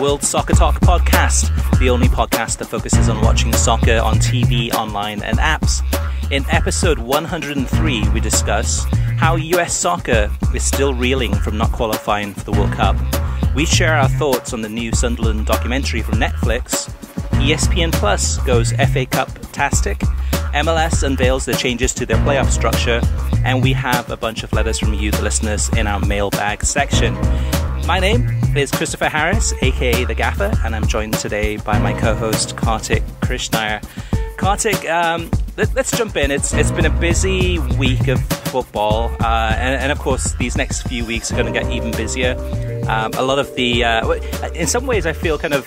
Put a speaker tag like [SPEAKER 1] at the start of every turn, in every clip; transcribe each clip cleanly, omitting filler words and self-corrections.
[SPEAKER 1] World Soccer Talk podcast, the only podcast that focuses on watching soccer on TV, online, and apps. In episode 103, we discuss how US soccer is still reeling from not qualifying for the World Cup. We share our thoughts on the new Sunderland documentary from Netflix. ESPN Plus goes FA Cup-tastic. MLS unveils the changes to their playoff structure. And we have a bunch of letters from you, the listeners, in our mailbag section. My name is Christopher Harris, aka The Gaffer, and I'm joined today by my co-host, Kartik Krishnaiyer. Kartik, let's jump in. It's been a busy week of football, and of course, these next few weeks are going to get even busier. A lot of the... in some ways, I feel kind of...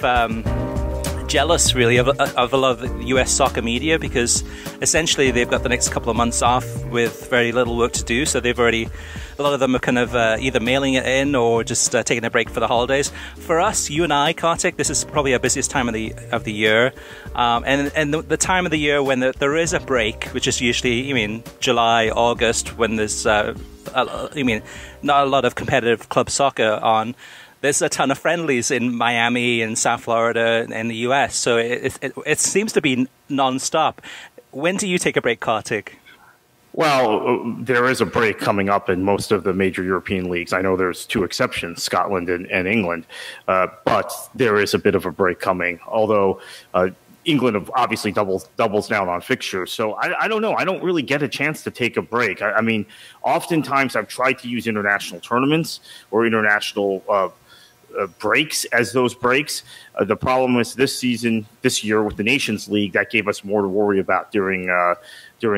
[SPEAKER 1] jealous really of a lot of the US soccer media, because essentially they've got the next couple of months off with very little work to do, so they've already, a lot of them are kind of either mailing it in or just taking a break for the holidays. For us, you and I, Kartik, this is probably our busiest time of the year, and the time of the year when there is a break, which is usually July, August, when there's not a lot of competitive club soccer on. There's a ton of friendlies in Miami and South Florida and the US, so it seems to be non-stop. When do you take a break, Kartik?
[SPEAKER 2] Well, there is a break coming up in most of the major European leagues. I know there's two exceptions, Scotland and England, but there is a bit of a break coming, although England obviously doubles down on fixtures. So I don't know. I don't really get a chance to take a break. I mean, oftentimes I've tried to use international tournaments or international breaks as those breaks. The problem is this year with the Nations League, that gave us more to worry about during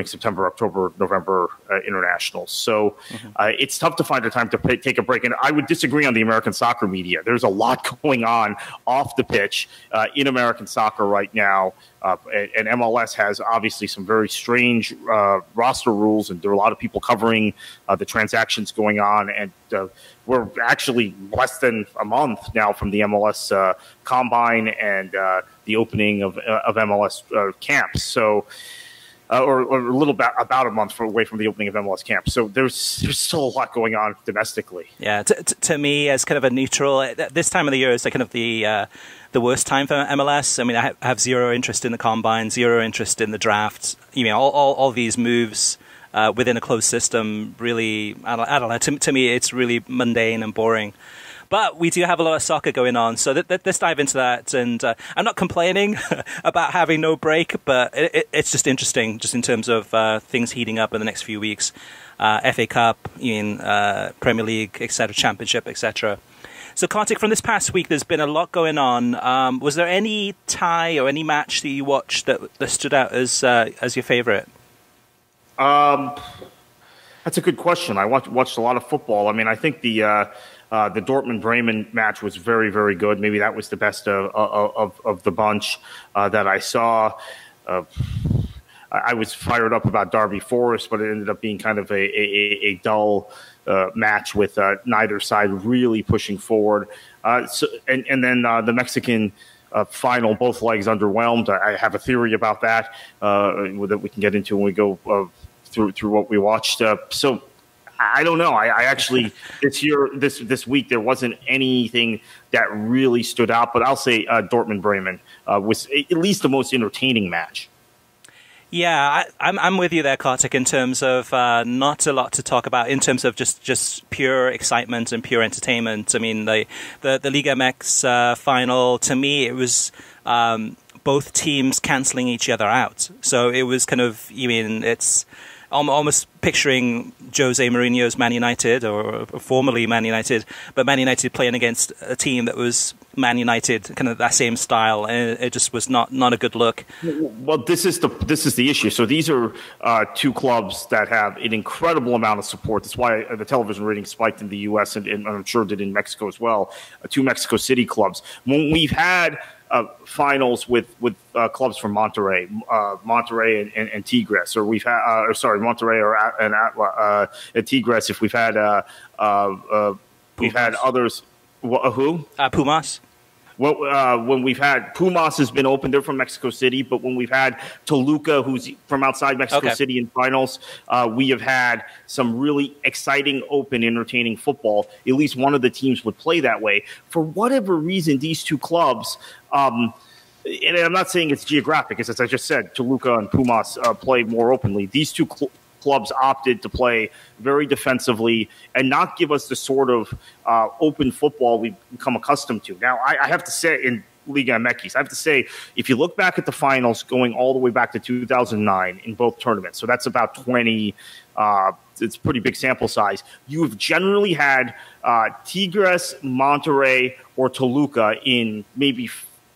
[SPEAKER 2] September, October, November internationals. So it's tough to find a time to take a break. And I would disagree on the American soccer media. There's a lot going on off the pitch in American soccer right now. And MLS has obviously some very strange roster rules, and there are a lot of people covering the transactions going on. And we're actually less than a month now from the MLS Combine and the opening of MLS camps. So, or a little about a month away from the opening of MLS camp. So there's still a lot going on domestically.
[SPEAKER 1] Yeah, to me, as kind of a neutral, this time of the year is kind of the worst time for MLS. I mean, I have zero interest in the combine, zero interest in the drafts. All these moves within a closed system really, I don't know. To me, it's really mundane and boring. But we do have a lot of soccer going on, so let's dive into that. And I'm not complaining about having no break, but it's just interesting, just in terms of things heating up in the next few weeks. FA Cup, Premier League, etc., Championship, etc. So, Kartik, from this past week, there's been a lot going on. Was there any tie or any match that you watched that stood out as your favourite?
[SPEAKER 2] That's a good question. I watched a lot of football. I mean, I think the Dortmund-Bremen match was very, very good. Maybe that was the best of the bunch that I saw. I was fired up about Derby Forest, but it ended up being kind of a dull match with neither side really pushing forward. And then the Mexican final, both legs underwhelmed. I have a theory about that that we can get into when we go through what we watched. So I don't know. I actually this week there wasn't anything that really stood out, but I'll say Dortmund-Bremen was at least the most entertaining match.
[SPEAKER 1] Yeah, I'm with you there, Kartik, in terms of not a lot to talk about in terms of just pure excitement and pure entertainment. I mean, the Liga MX final, to me, it was both teams cancelling each other out. So it was kind of, it's almost picturing Jose Mourinho's Man United, or formerly Man United, but Man United playing against a team that was Man United, kind of that same style, and it just was not a good look.
[SPEAKER 2] Well, this is the issue. So these are two clubs that have an incredible amount of support. That's why the television ratings spiked in the U.S. and I'm sure did in Mexico as well. Two Mexico City clubs. When we've had finals with clubs from Monterrey and Tigres, or we've had Monterrey and Tigres. If we've had others, who?
[SPEAKER 1] Pumas.
[SPEAKER 2] when we've had Pumas has been open, they're from Mexico City, but when we've had Toluca, who's from outside Mexico City in finals, we have had some really exciting, open, entertaining football. At least one of the teams would play that way. For whatever reason, these two clubs, and I'm not saying it's geographic, as I just said, Toluca and Pumas play more openly. These two clubs opted to play very defensively and not give us the sort of open football we've become accustomed to. Now, I have to say, in Liga MX, I have to say, if you look back at the finals going all the way back to 2009 in both tournaments, so that's about 20, it's a pretty big sample size, you've generally had Tigres, Monterrey, or Toluca in maybe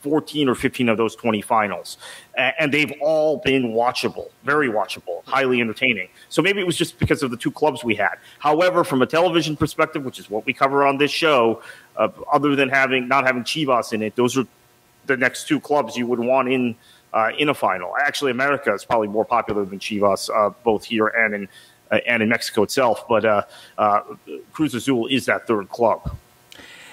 [SPEAKER 2] 14 or 15 of those 20 finals. And they've all been watchable, very watchable, highly entertaining. So maybe it was just because of the two clubs we had. However, from a television perspective, which is what we cover on this show, other than not having Chivas in it, those are the next two clubs you would want in a final. Actually, America is probably more popular than Chivas, both here and in Mexico itself. But Cruz Azul is that third club.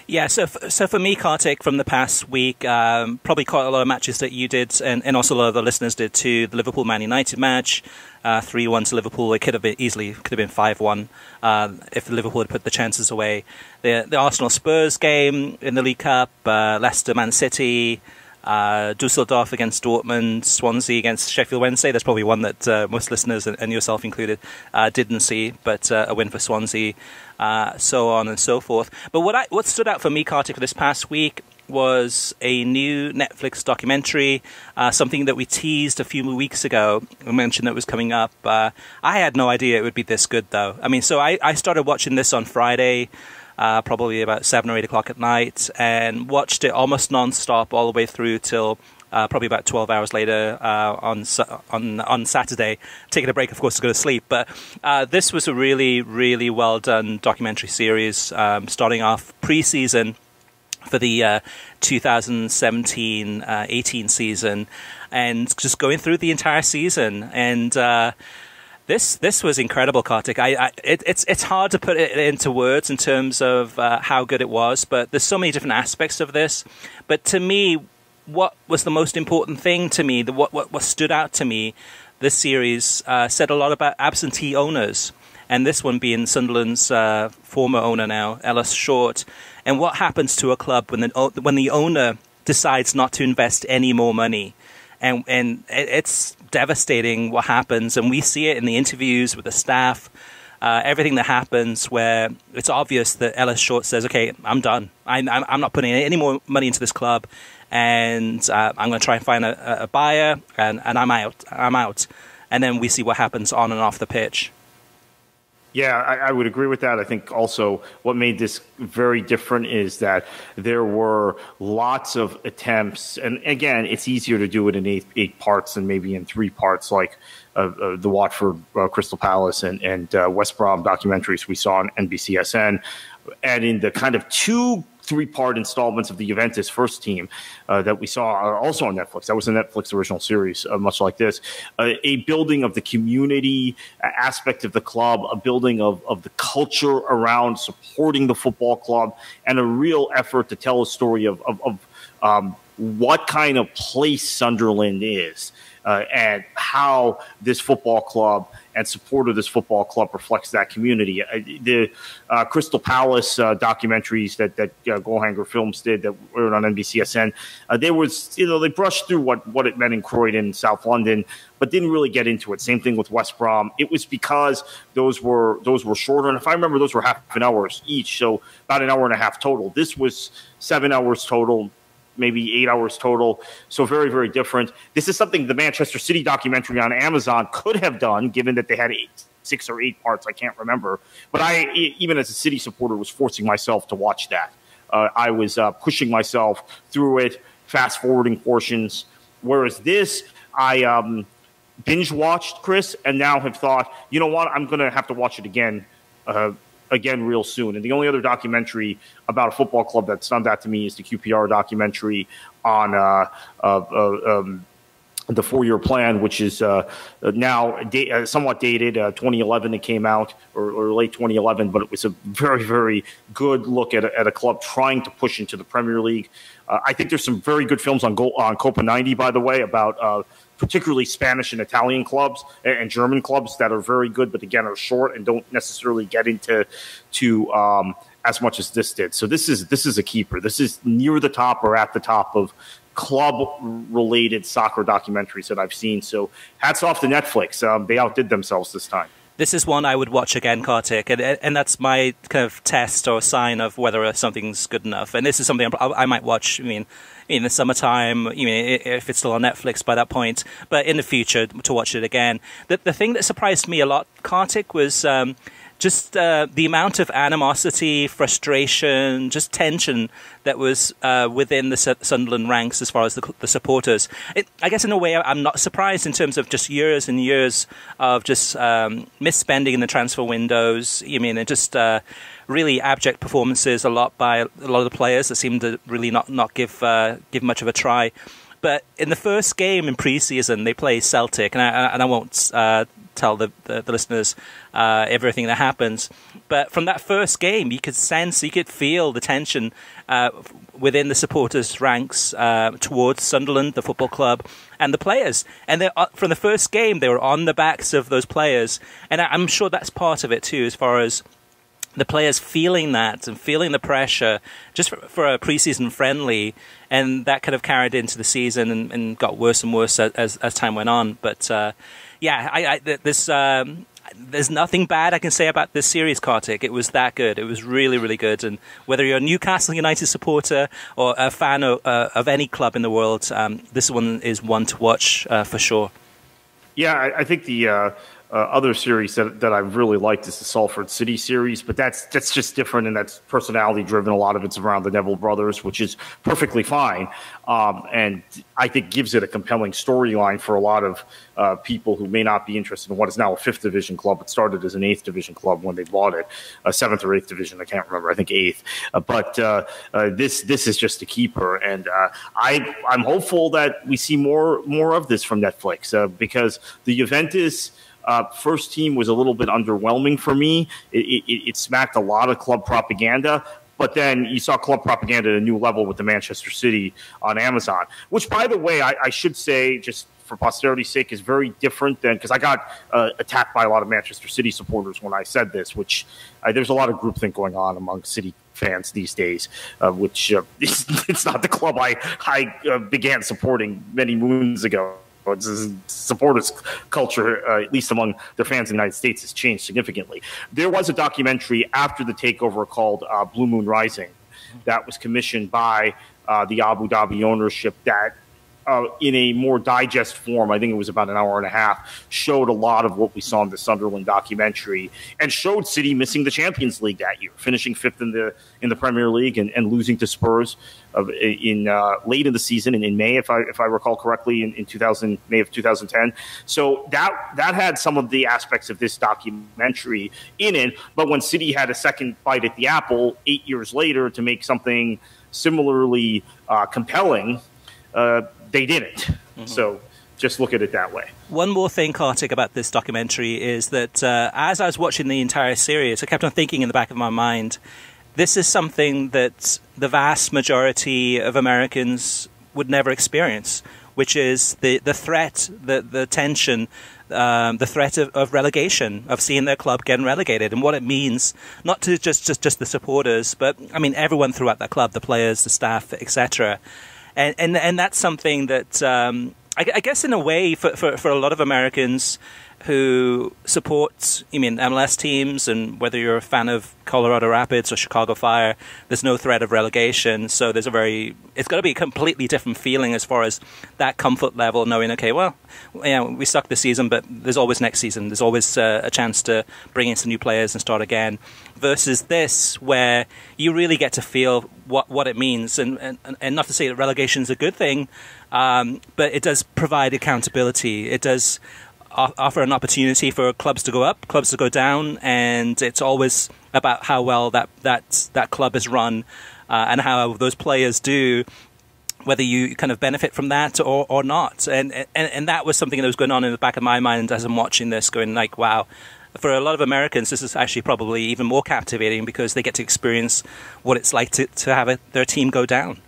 [SPEAKER 1] Yeah, so for me, Kartik, from the past week, probably quite a lot of matches that you did, and also a lot of the listeners did too. The Liverpool-Man United match, 3-1 to Liverpool. It could have been 5-1 if Liverpool had put the chances away. The Arsenal-Spurs game in the League Cup, Leicester-Man City, Dusseldorf against Dortmund, Swansea against Sheffield Wednesday. That's probably one that most listeners, and yourself included, didn't see, but a win for Swansea, so on and so forth. But what stood out for me, Kartik, for this past week was a new Netflix documentary, something that we teased a few weeks ago. We mentioned that it was coming up. I had no idea it would be this good, though. I mean, so I started watching this on Friday, probably about 7 or 8 o'clock at night, and watched it almost non-stop all the way through till probably about 12 hours later on Saturday, taking a break, of course, to go to sleep. But this was a really, really well-done documentary series, starting off pre-season for the 2017-18 season, and just going through the entire season. And This was incredible, Kartik. It's hard to put it into words in terms of how good it was, but there's so many different aspects of this. But to me, what was the most important thing to me, what stood out to me, this series said a lot about absentee owners, and this one being Sunderland's former owner now, Ellis Short, and what happens to a club when the owner decides not to invest any more money. And it's devastating what happens, and we see it in the interviews with the staff, everything that happens, where it's obvious that Ellis Short says, "Okay, I'm done. I'm not putting any more money into this club, and I'm going to try and find a buyer, and I'm out. And then we see what happens on and off the pitch.
[SPEAKER 2] Yeah, I would agree with that. I think also what made this very different is that there were lots of attempts. And again, it's easier to do it in eight parts than maybe in 3 parts, like the Watford Crystal Palace and West Brom documentaries we saw on NBCSN. And in the kind of 2 3-part installments of the Juventus first team that we saw also on Netflix. That was a Netflix original series, much like this. A building of the community aspect of the club, a building of the culture around supporting the football club, and a real effort to tell a story of what kind of place Sunderland is. And how this football club and support of this football club reflects that community. The Crystal Palace documentaries that Goalhanger Films did that were on NBCSN, they brushed through what it meant in Croydon, South London, but didn't really get into it. Same thing with West Brom. It was because those were shorter, and if I remember, those were half an hour each, so about an hour and a half total. This was 7 hours total. Maybe 8 hours total. So very, very different. This is something the Manchester City documentary on Amazon could have done, given that they had 6 or 8 parts. I can't remember. But I, even as a City supporter, was forcing myself to watch that. I was pushing myself through it, fast-forwarding portions. Whereas this, I binge-watched, Chris, and now have thought, you know what, I'm going to have to watch it again real soon. And the only other documentary about a football club that's done that to me is the QPR documentary on the 4-year plan, which is now somewhat dated. 2011 it came out, or late 2011, but it was a very, very good look at a club trying to push into the Premier League. I think there's some very good films on Copa 90, by the way, about particularly Spanish and Italian clubs and German clubs that are very good, but again are short and don't necessarily get into as much as this did. So this is a keeper. This is near the top or at the top of club-related soccer documentaries that I've seen. So hats off to Netflix. They outdid themselves this time.
[SPEAKER 1] This is one I would watch again, Kartik, and that's my kind of test or sign of whether something's good enough. And this is something I might watch, in the summertime, if it's still on Netflix by that point, but in the future to watch it again. The thing that surprised me a lot, Kartik, was just the amount of animosity, frustration, just tension that was within the Sunderland ranks as far as the supporters. I guess in a way I'm not surprised in terms of just years and years of just misspending in the transfer windows. And just really abject performances a lot by a lot of the players that seem to really not give much of a try. But in the first game in pre-season, they play Celtic, and I won't tell the listeners everything that happens. But from that first game, you could feel the tension within the supporters' ranks towards Sunderland, the football club, and the players. And from the first game, they were on the backs of those players. And I'm sure that's part of it too, as far as the players feeling that and feeling the pressure just for a preseason friendly, and that kind of carried into the season and got worse and worse as time went on. But there's nothing bad I can say about this series, Kartik. It was that good. It was really, really good. And whether you're a Newcastle United supporter or a fan of any club in the world, this one is one to watch for sure.
[SPEAKER 2] Yeah, I think the other series that I've really liked is the Salford City series, but that's just different, and that's personality driven. A lot of it's around the Neville brothers, which is perfectly fine, and I think gives it a compelling storyline for a lot of people who may not be interested in what is now a 5th division club. It started as an 8th division club when they bought it, 7th or 8th division. I can't remember. I think 8th. But this is just a keeper, and I'm hopeful that we see more of this from Netflix because the Juventus first team was a little bit underwhelming for me. It smacked a lot of club propaganda, but then you saw club propaganda at a new level with the Manchester City on Amazon, which, by the way, I should say, just for posterity's sake, is very different than, because I got attacked by a lot of Manchester City supporters when I said this, which there's a lot of groupthink going on among City fans these days, which it's not the club I began supporting many moons ago. Supporters culture, at least among their fans in the United States, has changed significantly. There was a documentary after the takeover called Blue Moon Rising that was commissioned by the Abu Dhabi ownership that in a more digest form, I think it was about an hour and a half, showed a lot of what we saw in the Sunderland documentary and showed City missing the Champions League that year, finishing 5th in the Premier League and losing to Spurs in late in the season and in May, if I recall correctly, in May of 2010. So that had some of the aspects of this documentary in it. But when City had a second bite at the apple 8 years later to make something similarly compelling, they didn't. Mm-hmm. So just look at it that way.
[SPEAKER 1] One more thing, Kartik, about this documentary is that as I was watching the entire series, I kept on thinking in the back of my mind, this is something that the vast majority of Americans would never experience, which is the threat, the tension, the threat of relegation, of seeing their club getting relegated, and what it means, not to just the supporters, but I mean everyone throughout that club, the players, the staff, etc. And that's something that I guess in a way for a lot of Americans who support MLS teams, and whether you're a fan of Colorado Rapids or Chicago Fire, there's no threat of relegation. So it's got to be a completely different feeling as far as that comfort level, knowing, okay, well, yeah, we sucked this season, but there's always next season. There's always a chance to bring in some new players and start again. Versus this, where you really get to feel what it means, and not to say that relegation is a good thing, but it does provide accountability. It does offer an opportunity for clubs to go up, clubs to go down, and it's always about how well that club is run and how those players do whether you kind of benefit from that or not. And that was something that was going on in the back of my mind as I'm watching this, going like, wow, for a lot of Americans, this is actually probably even more captivating because they get to experience what it's like to have their team go down.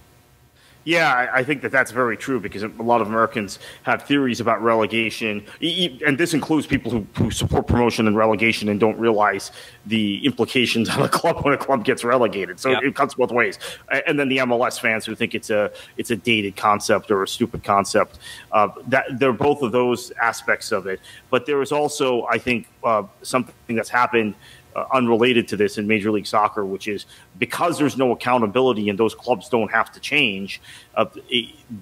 [SPEAKER 2] Yeah, I think that's very true because a lot of Americans have theories about relegation, and this includes people who support promotion and relegation and don't realize the implications on a club when a club gets relegated. So it cuts both ways. And then the MLS fans who think it's a dated concept or a stupid concept. That there are both of those aspects of it. But there is also, I think, something that's happened unrelated to this in Major League Soccer, which is because there's no accountability and those clubs don't have to change,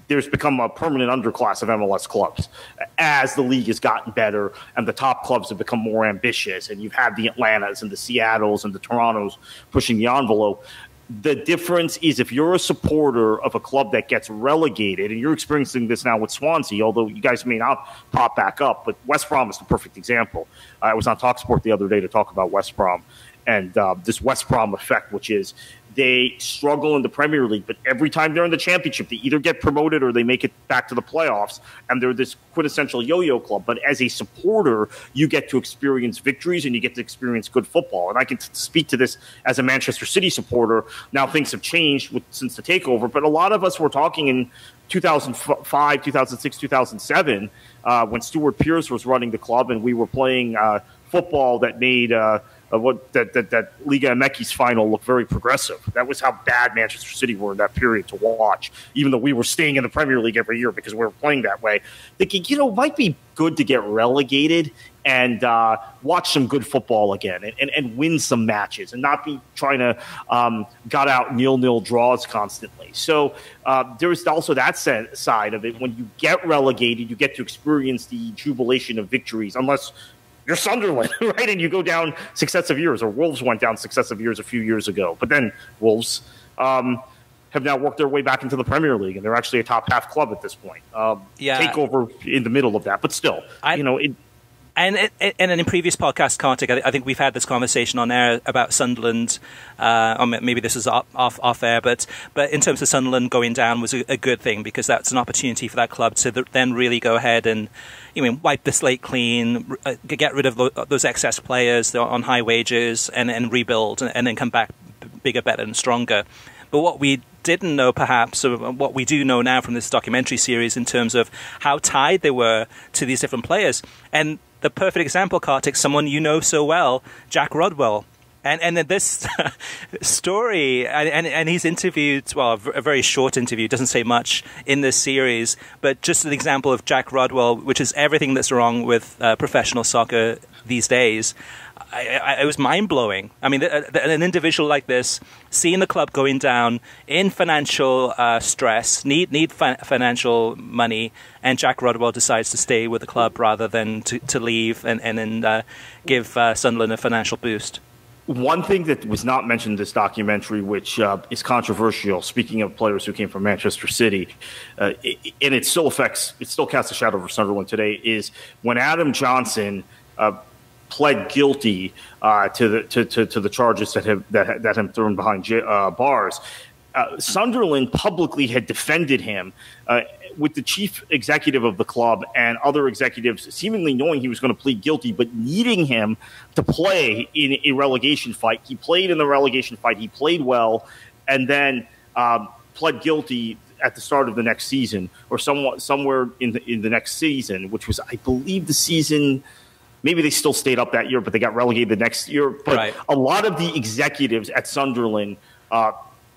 [SPEAKER 2] there's become a permanent underclass of MLS clubs as the league has gotten better and the top clubs have become more ambitious. And you've had the Atlantas and the Seattles and the Torontos pushing the envelope. The difference is if you're a supporter of a club that gets relegated, and you're experiencing this now with Swansea, although you guys may not pop back up, but West Brom is the perfect example. I was on TalkSport the other day to talk about West Brom and this West Brom effect, which is they struggle in the Premier League, but every time they're in the Championship, they either get promoted or they make it back to the playoffs, and they're this quintessential yo-yo club. But as a supporter, you get to experience victories and you get to experience good football. And I can speak to this as a Manchester City supporter. Now things have changed since the takeover, but a lot of us were talking in 2005, 2006, 2007, when Stuart Pearce was running the club, and we were playing football that made that Liga MX final looked very progressive. That was how bad Manchester City were in that period to watch, even though we were staying in the Premier League every year because we were playing that way. Thinking, it might be good to get relegated and watch some good football again and win some matches and not be trying to got out 0-0 draws constantly. So there's also that side of it. When you get relegated, you get to experience the jubilation of victories, unless you're Sunderland, right? And you go down successive years, or Wolves went down successive years a few years ago. But then Wolves have now worked their way back into the Premier League, and they're actually a top half club at this point. Takeover in the middle of that, but still,
[SPEAKER 1] And in previous podcasts, Kartik, I think we've had this conversation on air about Sunderland. Or maybe this is off air, but in terms of Sunderland going down was a good thing because that's an opportunity for that club to then really go ahead and wipe the slate clean, get rid of those excess players on high wages, and rebuild, and then come back bigger, better, and stronger. But what we didn't know, perhaps, or what we do know now from this documentary series in terms of how tied they were to these different players. And the perfect example, Kartik, someone you know so well, Jack Rodwell. And this story, and he's interviewed, well, a very short interview, doesn't say much in this series, but just an example of Jack Rodwell, which is everything that's wrong with professional soccer these days. It was mind-blowing. I mean, an individual like this, seeing the club going down in financial stress, need financial money, and Jack Rodwell decides to stay with the club rather than to leave and then give Sunderland a financial boost.
[SPEAKER 2] One thing that was not mentioned in this documentary, which is controversial, speaking of players who came from Manchester City, and it still casts a shadow over Sunderland today, is when Adam Johnson pled guilty to the charges that have him thrown behind bars. Sunderland publicly had defended him with the chief executive of the club and other executives seemingly knowing he was going to plead guilty, but needing him to play in a relegation fight. He played in the relegation fight. He played well, and then pled guilty at the start of the next season, or somewhere in the next season, which was, I believe, the season. Maybe they still stayed up that year, but they got relegated the next year. But right. A lot of the executives at Sunderland,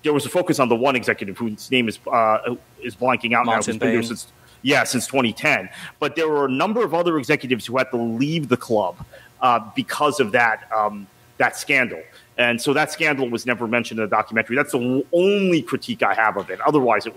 [SPEAKER 2] there was a focus on the one executive whose name is blanking out
[SPEAKER 1] Martin
[SPEAKER 2] now. Been since 2010. But there were a number of other executives who had to leave the club because of that scandal. And so that scandal was never mentioned in the documentary. That's the only critique I have of it. Otherwise, it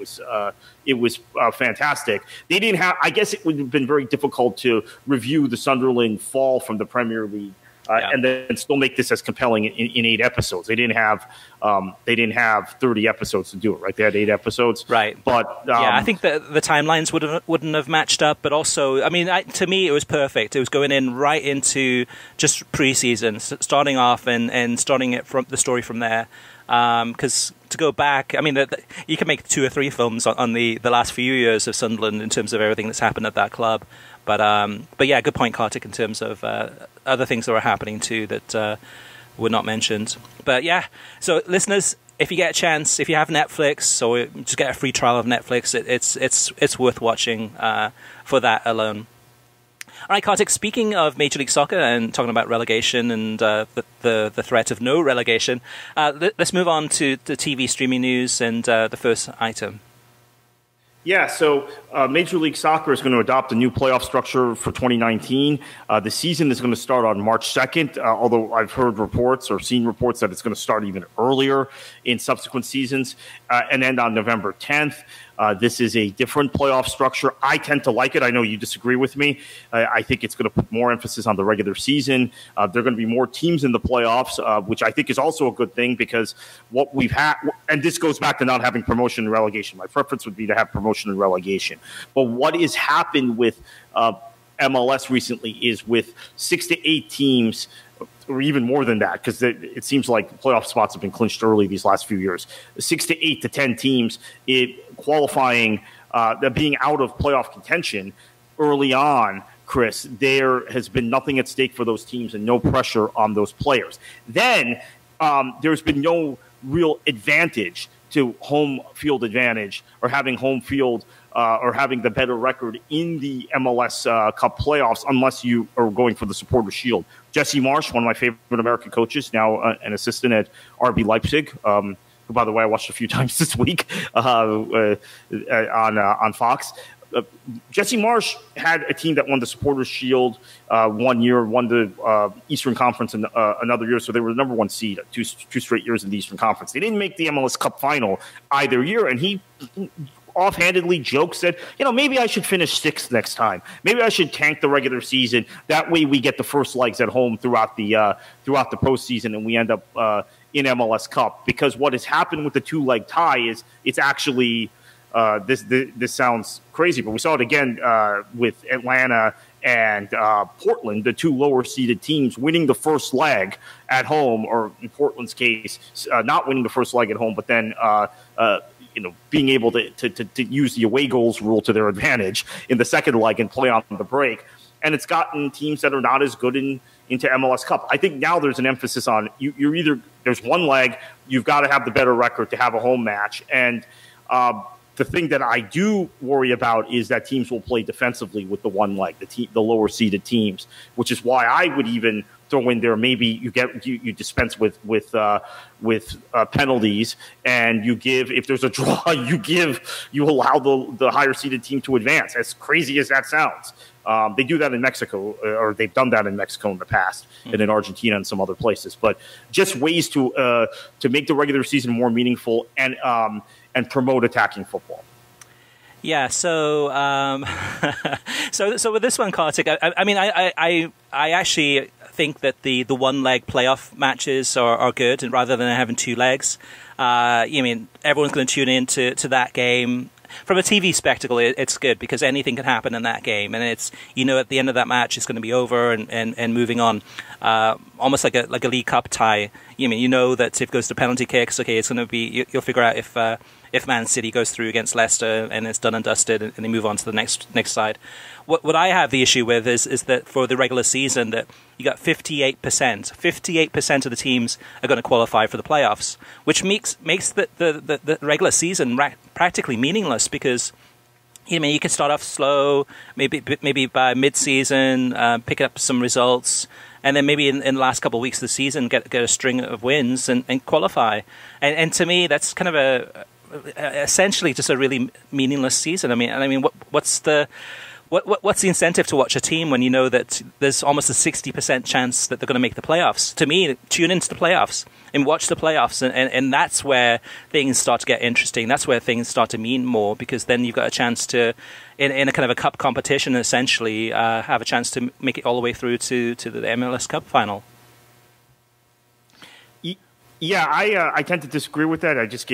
[SPEAKER 2] was fantastic. They didn't have. I guess it would have been very difficult to review the Sunderland fall from the Premier League and then still make this as compelling in 8 episodes. They didn't have 30 episodes to do it, right? They had 8 episodes,
[SPEAKER 1] right?
[SPEAKER 2] But
[SPEAKER 1] I think the timelines wouldn't have matched up. But also, I mean, to me, it was perfect. It was going in right into just preseason, starting off and starting it from the story from there. Because to go back, I mean, you can make 2 or 3 films on the last few years of Sunderland in terms of everything that's happened at that club. But yeah, good point, Kartik, in terms of other things that were happening too that were not mentioned. But yeah, so listeners, if you get a chance, if you have Netflix or just get a free trial of Netflix, it's worth watching for that alone. All right, Kartik, speaking of Major League Soccer and talking about relegation and the threat of no relegation, let's move on to the TV streaming news and the first item.
[SPEAKER 2] Yeah, so Major League Soccer is going to adopt a new playoff structure for 2019. The season is going to start on March 2nd, although I've heard reports or seen reports that it's going to start even earlier in subsequent seasons and end on November 10th. This is a different playoff structure. I tend to like it. I know you disagree with me. I think it's going to put more emphasis on the regular season. There are going to be more teams in the playoffs, which I think is also a good thing because what we've had, and this goes back to not having promotion and relegation. My preference would be to have promotion and relegation. But what has happened with MLS recently is with 6 to 8 teams, or even more than that, because it seems like playoff spots have been clinched early these last few years. 6 to 8 to 10 teams qualifying, being out of playoff contention early on, Chris, there has been nothing at stake for those teams and no pressure on those players. Then there's been no real advantage to home field advantage or having home field or having the better record in the MLS Cup playoffs unless you are going for the Supporters' Shield. Jesse Marsch, one of my favorite American coaches, now an assistant at RB Leipzig, who, by the way, I watched a few times this week on Fox. Jesse Marsch had a team that won the Supporters' Shield one year, won the Eastern Conference another year, so they were the number 1 seed 2 straight years in the Eastern Conference. They didn't make the MLS Cup Final either year, and he offhandedly jokes that, maybe I should finish 6th next time. Maybe I should tank the regular season. That way we get the first legs at home throughout the postseason, and we end up in MLS Cup. Because what has happened with the 2-leg tie is it's actually this sounds crazy, but we saw it again with Atlanta and Portland, the 2 lower-seeded teams winning the first leg at home, or in Portland's case, not winning the first leg at home, but then being able to use the away goals rule to their advantage in the second leg and play on the break. And it's gotten teams that are not as good into MLS Cup. I think now there's an emphasis on you're either there's one leg, you've got to have the better record to have a home match. And the thing that I do worry about is that teams will play defensively with the one leg, the lower seeded teams, which is why I would even throw in there. Maybe you dispense with penalties, and you give, if there's a draw, you allow the higher seeded team to advance. As crazy as that sounds, they do that in Mexico, or they've done that in Mexico in the past, and in Argentina and some other places. But just ways to make the regular season more meaningful and promote attacking football.
[SPEAKER 1] Yeah, so so with this one, Kartik, I actually think that the one-leg playoff matches are good, and rather than having 2 legs, everyone's going to tune in to that game. From a TV spectacle, it's good because anything can happen in that game, and it's at the end of that match it's going to be over and moving on, almost like a League Cup tie. That if it goes to penalty kicks, okay, it's going to be you'll figure out if Man City goes through against Leicester and it's done and dusted, and they move on to the next side. What I have the issue with is that for the regular season that you got 58% of the teams are going to qualify for the playoffs, which makes the regular season practically meaningless because you can start off slow, maybe by mid-season pick up some results, and then maybe in the last couple of weeks of the season get a string of wins and qualify. And to me, that's kind of essentially just a really meaningless season. What's the incentive to watch a team when you know that there's almost a 60% chance that they're going to make the playoffs? To me, tune into the playoffs and watch the playoffs, and that's where things start to get interesting. That's where things start to mean more, because then you've got a chance to, in a kind of a cup competition, essentially, have a chance to make it all the way through to the MLS Cup Final.
[SPEAKER 2] Yeah, I tend to disagree with that. I just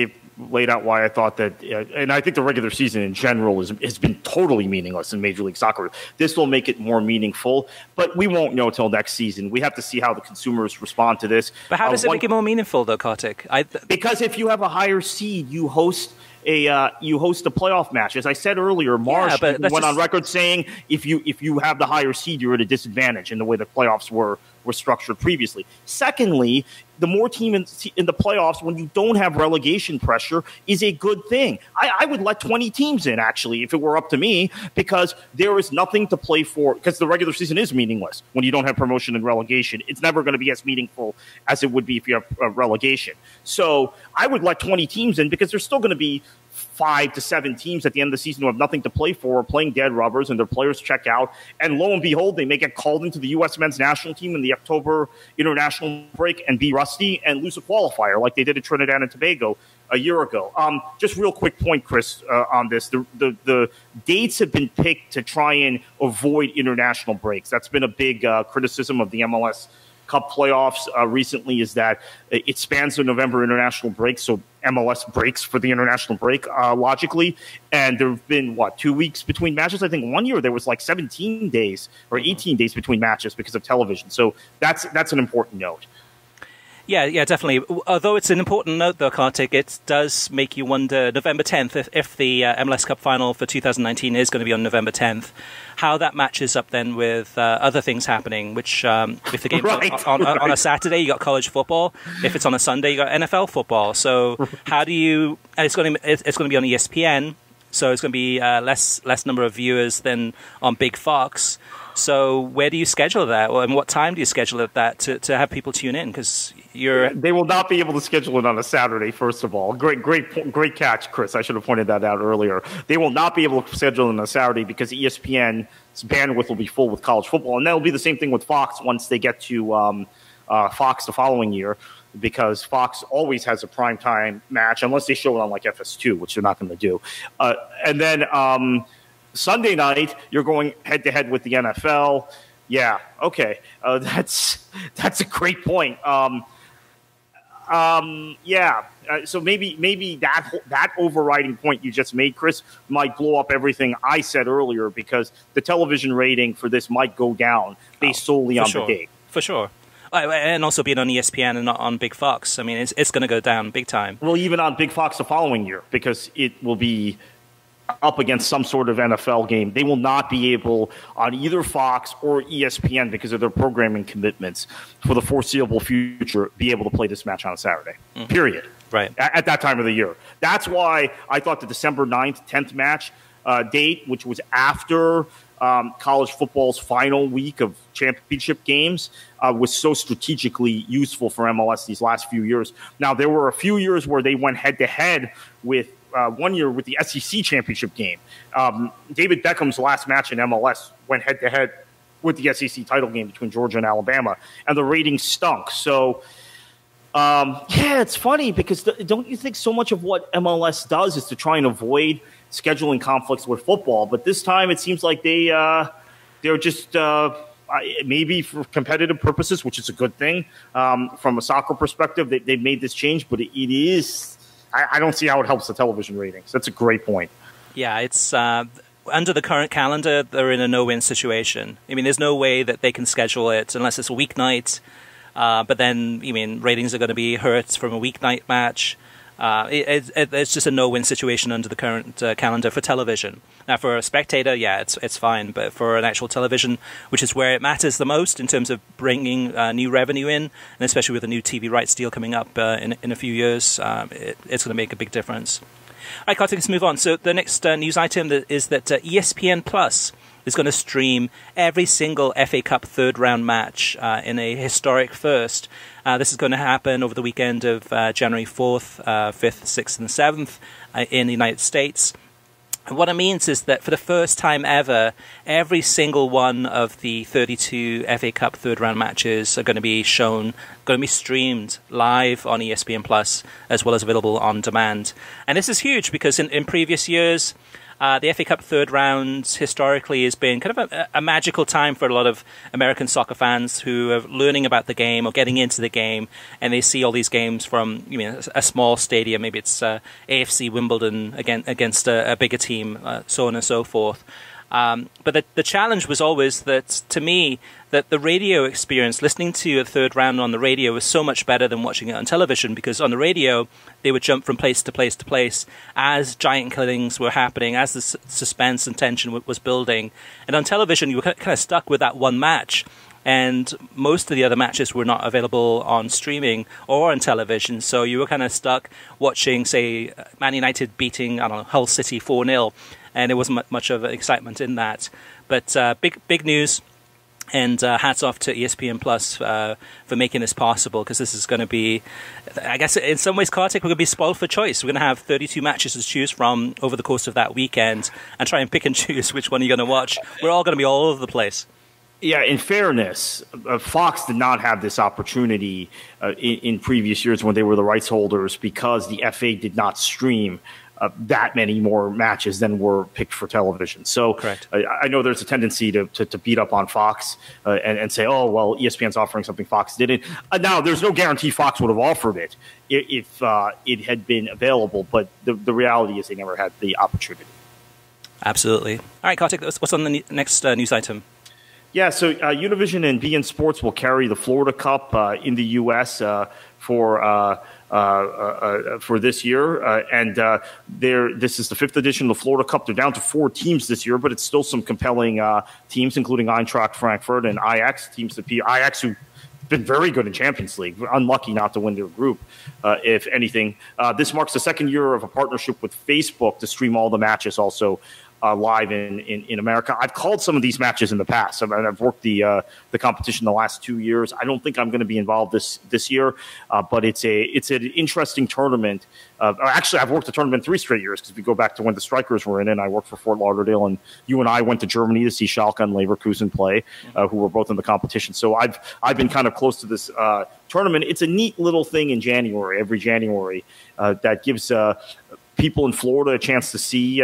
[SPEAKER 2] laid out why I thought that, and I think the regular season in general has been totally meaningless in Major League Soccer. This will make it more meaningful, but we won't know till next season. We have to see how the consumers respond to this.
[SPEAKER 1] But how does it make it more meaningful, though, Kartik?
[SPEAKER 2] Because if you have a higher seed, you host a playoff match. As I said earlier, Marsh went on record saying if you have the higher seed, you're at a disadvantage in the way the playoffs were structured previously. Secondly, the more team in the playoffs when you don't have relegation pressure is a good thing. I would let 20 teams in, actually, if it were up to me, because there is nothing to play for, because the regular season is meaningless when you don't have promotion and relegation. It's never going to be as meaningful as it would be if you have relegation. So I would let 20 teams in, because there's still going to be 5 to 7 teams at the end of the season who have nothing to play for, are playing dead rubbers, and their players check out. And lo and behold, they may get called into the U.S. men's national team in the October international break and be rusty and lose a qualifier like they did at Trinidad and Tobago a year ago. Just real quick point, Chris, on this. The dates have been picked to try and avoid international breaks. That's been a big criticism of the MLS Cup playoffs recently, is that it spans the November international break, so MLS breaks for the international break, logically. And there have been, 2 weeks between matches? I think one year there was like 17 days or 18 days between matches because of television. So that's an important note.
[SPEAKER 1] Yeah, definitely. Although it's an important note, though, Kartik, it does make you wonder, November 10th, if the MLS Cup Final for 2019 is going to be on November 10th, how that matches up then with other things happening, which if the game's on a Saturday, you got college football. If it's on a Sunday, you got NFL football. So how do you... And it's going to be on ESPN, so it's going to be less number of viewers than on Big Fox. So where do you schedule that, and what time do you schedule that to have people tune in? Because they will not be able to schedule it on a Saturday. First of all, great catch, Chris. I should have pointed that out earlier. They will not be able to schedule it on a Saturday because ESPN's bandwidth will be full with college football, and that will be the same thing with Fox once they get to Fox the following year, because Fox always has a primetime match unless they show it on like FS2, which they're not going to do, and then. Sunday night, you're going head-to-head with the NFL. Yeah, okay. That's a great point. So maybe that overriding point you just made, Chris, might blow up everything I said earlier, because the television rating for this might go down based solely on the date. For sure. And also being on ESPN and not on Big Fox. I mean, it's going to go down big time. Well, even on Big Fox the following year, because it will be up against some sort of NFL game. They will not be able on either Fox or ESPN, because of their programming commitments, for the foreseeable future, be able to play this match on a Saturday. Period. Right. At that time of the year. That's why I thought the December 9th, 10th match date, which was after college football's final week of championship games, was so strategically useful for MLS these last few years. Now, there were a few years where they went head-to-head with 1 year with the SEC championship game. David Beckham's last match in MLS went head-to-head with the SEC title game between Georgia and Alabama, and the ratings stunk. So, it's funny, because don't you think so much of what MLS does is to try and avoid scheduling conflicts with football? But this time it seems like they're just maybe for competitive purposes, which is a good thing. From a soccer perspective, they've made this change, but it is... I don't see how it helps the television ratings. That's a great point. Yeah, it's under the current calendar, they're in a no-win situation. I mean, there's no way that they can schedule it unless it's a weeknight. But then, ratings are going to be hurt from a weeknight match. It's just a no-win situation under the current calendar for television. Now, for a spectator, it's fine. But for an actual television, which is where it matters the most in terms of bringing new revenue in, and especially with a new TV rights deal coming up in a few years, it's going to make a big difference. All right, Kartik, let's move on. So the next news item is that ESPN Plus is going to stream every single FA Cup third-round match in a historic first. This is going to happen over the weekend of January 4th, 5th, 6th, and 7th in the United States. And what it means is that for the first time ever, every single one of the 32 FA Cup third-round matches are going to be streamed live on ESPN Plus, as well as available on demand. And this is huge, because in previous years, The FA Cup third round historically has been kind of a magical time for a lot of American soccer fans who are learning about the game or getting into the game, and they see all these games from a small stadium. Maybe it's AFC Wimbledon against a bigger team, so on and so forth. But the challenge was always that, to me, that the radio experience, listening to a third round on the radio, was so much better than watching it on television, because on the radio, they would jump from place to place to place as giant killings were happening, as the suspense and tension was building. And on television, you were kind of stuck with that one match. And most of the other matches were not available on streaming or on television. So you were kind of stuck watching, say, Man United beating, Hull City 4-0. And there wasn't much of excitement in that. But big news. And hats off to ESPN Plus for making this possible, because this is going to be, I guess in some ways, Kartik, we're going to be spoiled for choice. We're going to have 32 matches to choose from over the course of that weekend and try and pick and choose which one you're going to watch. We're all going to be all over the place.
[SPEAKER 2] Yeah, in fairness, Fox did not have this opportunity in previous years when they were the rights holders, because the FA did not stream that many more matches than were picked for television. So I know there's a tendency to beat up on Fox and say, oh, well, ESPN's offering something Fox didn't. Now, there's no guarantee Fox would have offered it if it had been available, but the reality is they never had the opportunity.
[SPEAKER 1] Absolutely. All right, Kartik, what's on the next news item?
[SPEAKER 2] Yeah, so Univision and BeInSports will carry the Florida Cup in the U.S. For this year, and this is the 5th edition of the Florida Cup. They're down to 4 teams this year, but it's still some compelling teams, including Eintracht Frankfurt and Ajax, teams that Ajax who've been very good in Champions League, unlucky not to win their group, if anything. This marks the 2nd year of a partnership with Facebook to stream all the matches also live in America. I've called some of these matches in the past. I've worked the competition the last 2 years. I don't think I'm going to be involved this year, but it's an interesting tournament. Actually, I've worked the tournament 3 straight years, because if you go back to when the Strikers were in it, I worked for Fort Lauderdale, and you and I went to Germany to see Schalke and Leverkusen play, who were both in the competition. So I've been kind of close to this tournament. It's a neat little thing in January, every January, that gives people in Florida a chance to see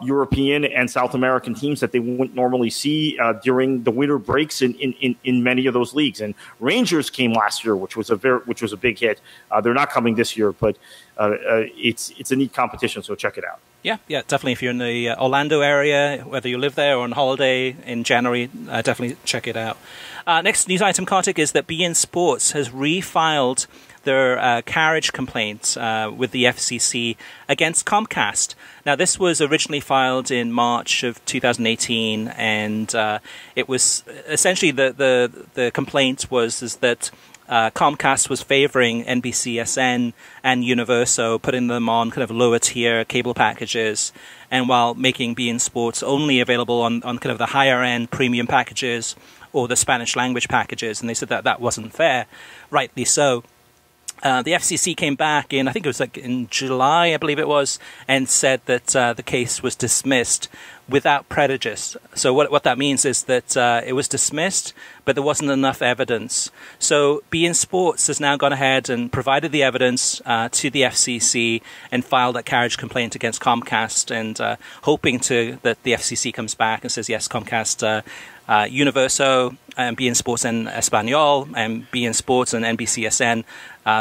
[SPEAKER 2] European and South American teams that they wouldn't normally see during the winter breaks in many of those leagues. And Rangers came last year, which was a big hit. They're not coming this year, but it's a neat competition, so check it out. Yeah,
[SPEAKER 1] definitely. If you're in the Orlando area, whether you live there or on holiday in January, definitely check it out. Next news item, Kartik, is that BeInSports has refiled their carriage complaint with the FCC against Comcast. Now, this was originally filed in March of 2018, and it was essentially the complaint was that Comcast was favoring NBCSN and Universo, putting them on kind of lower tier cable packages, and while making BeInSports only available on kind of the higher end premium packages or the Spanish language packages. And they said that wasn't fair, rightly so. The FCC came back in, I think it was like in July, I believe it was, and said that the case was dismissed without prejudice. So what that means is that it was dismissed, but there wasn't enough evidence. So BeInSports has now gone ahead and provided the evidence to the FCC and filed a carriage complaint against Comcast, and hoping that the FCC comes back and says, yes, Comcast, Universo, and BeInSports and Español, and BeInSports and NBCSN,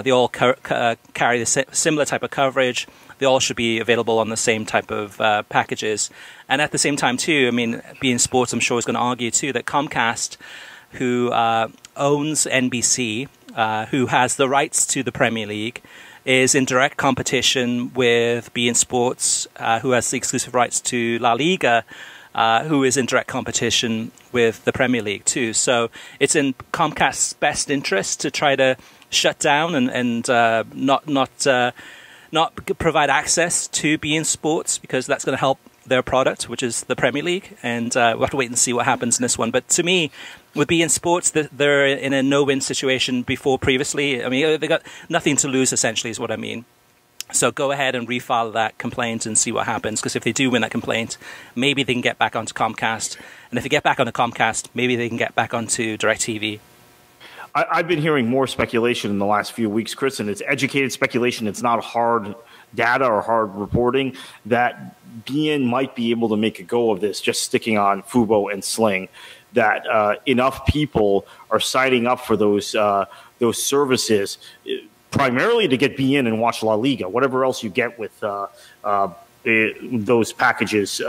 [SPEAKER 1] they all carry the similar type of coverage. They all should be available on the same type of packages. And at the same time, too, I mean, BeInSports, I'm sure, is going to argue, too, that Comcast, who owns NBC, who has the rights to the Premier League, is in direct competition with BeInSports, who has the exclusive rights to La Liga, who is in direct competition with the Premier League, too. So it's in Comcast's best interest to try to shut down and not provide access to BeInSports, because that's going to help their product, which is the Premier League. And we'll have to wait and see what happens in this one. But to me, with BeInSports, they're in a no-win situation before previously. I mean, they got nothing to lose, essentially, is what I mean. So go ahead and refile that complaint and see what happens, because if they do win that complaint, maybe they can get back onto Comcast. And if they get back onto Comcast, maybe they can get back onto DirecTV.
[SPEAKER 2] I've been hearing more speculation in the last few weeks, Chris, and it's educated speculation. It's not hard data or hard reporting that beIN might be able to make a go of this, just sticking on Fubo and Sling, that enough people are signing up for those services primarily to get beIN and watch La Liga. Whatever else you get with those packages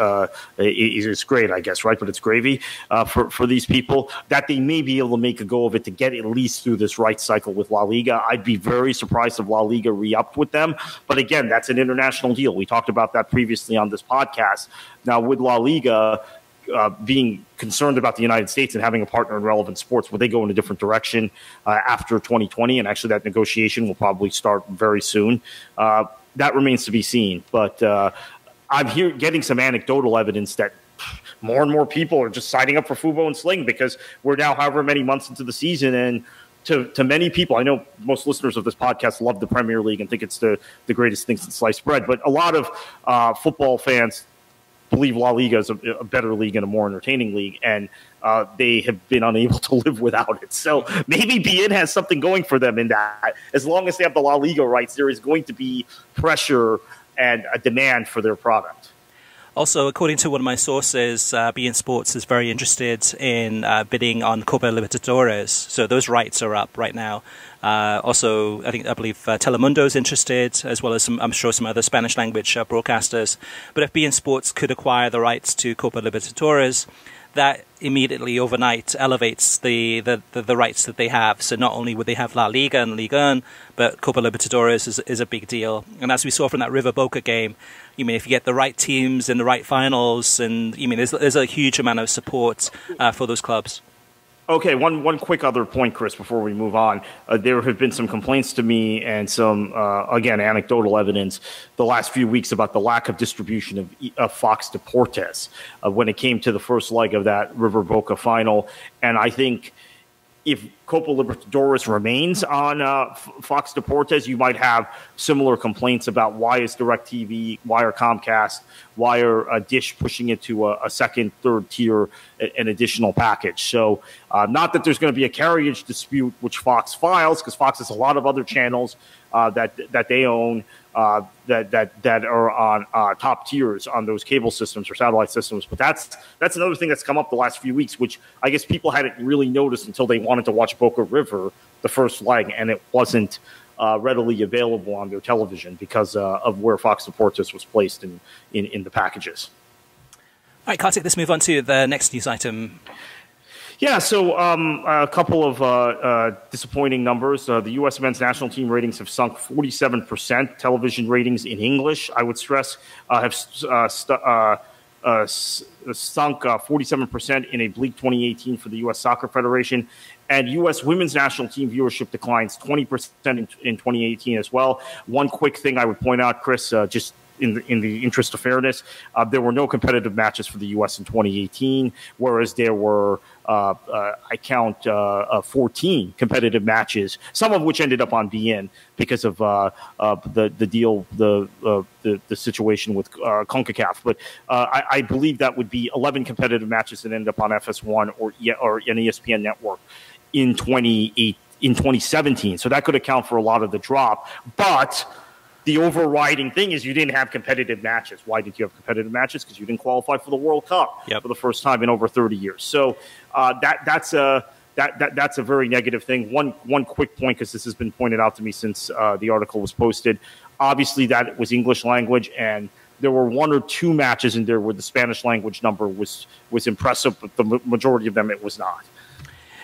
[SPEAKER 2] is great, I guess, right? But it's gravy for these people, that they may be able to make a go of it to get at least through this right cycle with La Liga. I'd be very surprised if La Liga re-upped with them. But again, that's an international deal. We talked about that previously on this podcast. Now, with La Liga being concerned about the United States and having a partner in relevant sports, will they go in a different direction after 2020? And actually that negotiation will probably start very soon. That remains to be seen. But I'm getting some anecdotal evidence that more and more people are just signing up for Fubo and Sling because we're now however many months into the season. And to many people, I know most listeners of this podcast love the Premier League and think it's the greatest thing since sliced bread. But a lot of football fans believe La Liga is a better league and a more entertaining league, and they have been unable to live without it. So maybe beIN has something going for them in that. As long as they have the La Liga rights, there is going to be pressure and a demand for their product.
[SPEAKER 1] Also, according to one of my sources, BeInSports is very interested in bidding on Copa Libertadores. So those rights are up right now. Also, I believe Telemundo is interested, as well as I'm sure some other Spanish language broadcasters. But if BeInSports could acquire the rights to Copa Libertadores, that immediately overnight elevates the rights that they have. So not only would they have La Liga and Liga 1, but Copa Libertadores is a big deal. And as we saw from that River Boca game, if you get the right teams in the right finals, and there's a huge amount of support for those clubs.
[SPEAKER 2] Okay, one quick other point, Chris, before we move on. There have been some complaints to me and some, again, anecdotal evidence the last few weeks about the lack of distribution of Fox Deportes when it came to the first leg of that River Boca final. And I think if Copa Libertadores remains on Fox Deportes, you might have similar complaints about why is DirecTV, why are Comcast, why are Dish pushing it to a second, third tier, an additional package. So not that there's going to be a carriage dispute, which Fox files, because Fox has a lot of other channels that they own that are on top tiers on those cable systems or satellite systems. But that's another thing that's come up the last few weeks, which I guess people hadn't really noticed until they wanted to watch Boca River, the first leg, and it wasn't readily available on their television because of where Fox Deportes was placed in the packages.
[SPEAKER 1] All right, Kartik, let's move on to the next news item.
[SPEAKER 2] Yeah, so a couple of disappointing numbers. The U.S. men's national team ratings have sunk 47%. Television ratings in English, I would stress, have sunk 47% in a bleak 2018 for the U.S. Soccer Federation. And U.S. women's national team viewership declines 20% in 2018 as well. One quick thing I would point out, Chris, just in the interest of fairness, there were no competitive matches for the U.S. in 2018, whereas there were, I count 14 competitive matches, some of which ended up on beIN because of the deal, the situation with CONCACAF. But I believe that would be 11 competitive matches that ended up on FS1 or an ESPN network in 2017. So that could account for a lot of the drop. But the overriding thing is you didn't have competitive matches. Why did you have competitive matches? Because you didn't qualify for the World Cup for the first time in over 30 years. So that's a very negative thing. One quick point, because this has been pointed out to me since the article was posted. Obviously, that was English language, and there were one or two matches in there where the Spanish language number was impressive, but the majority of them it was not.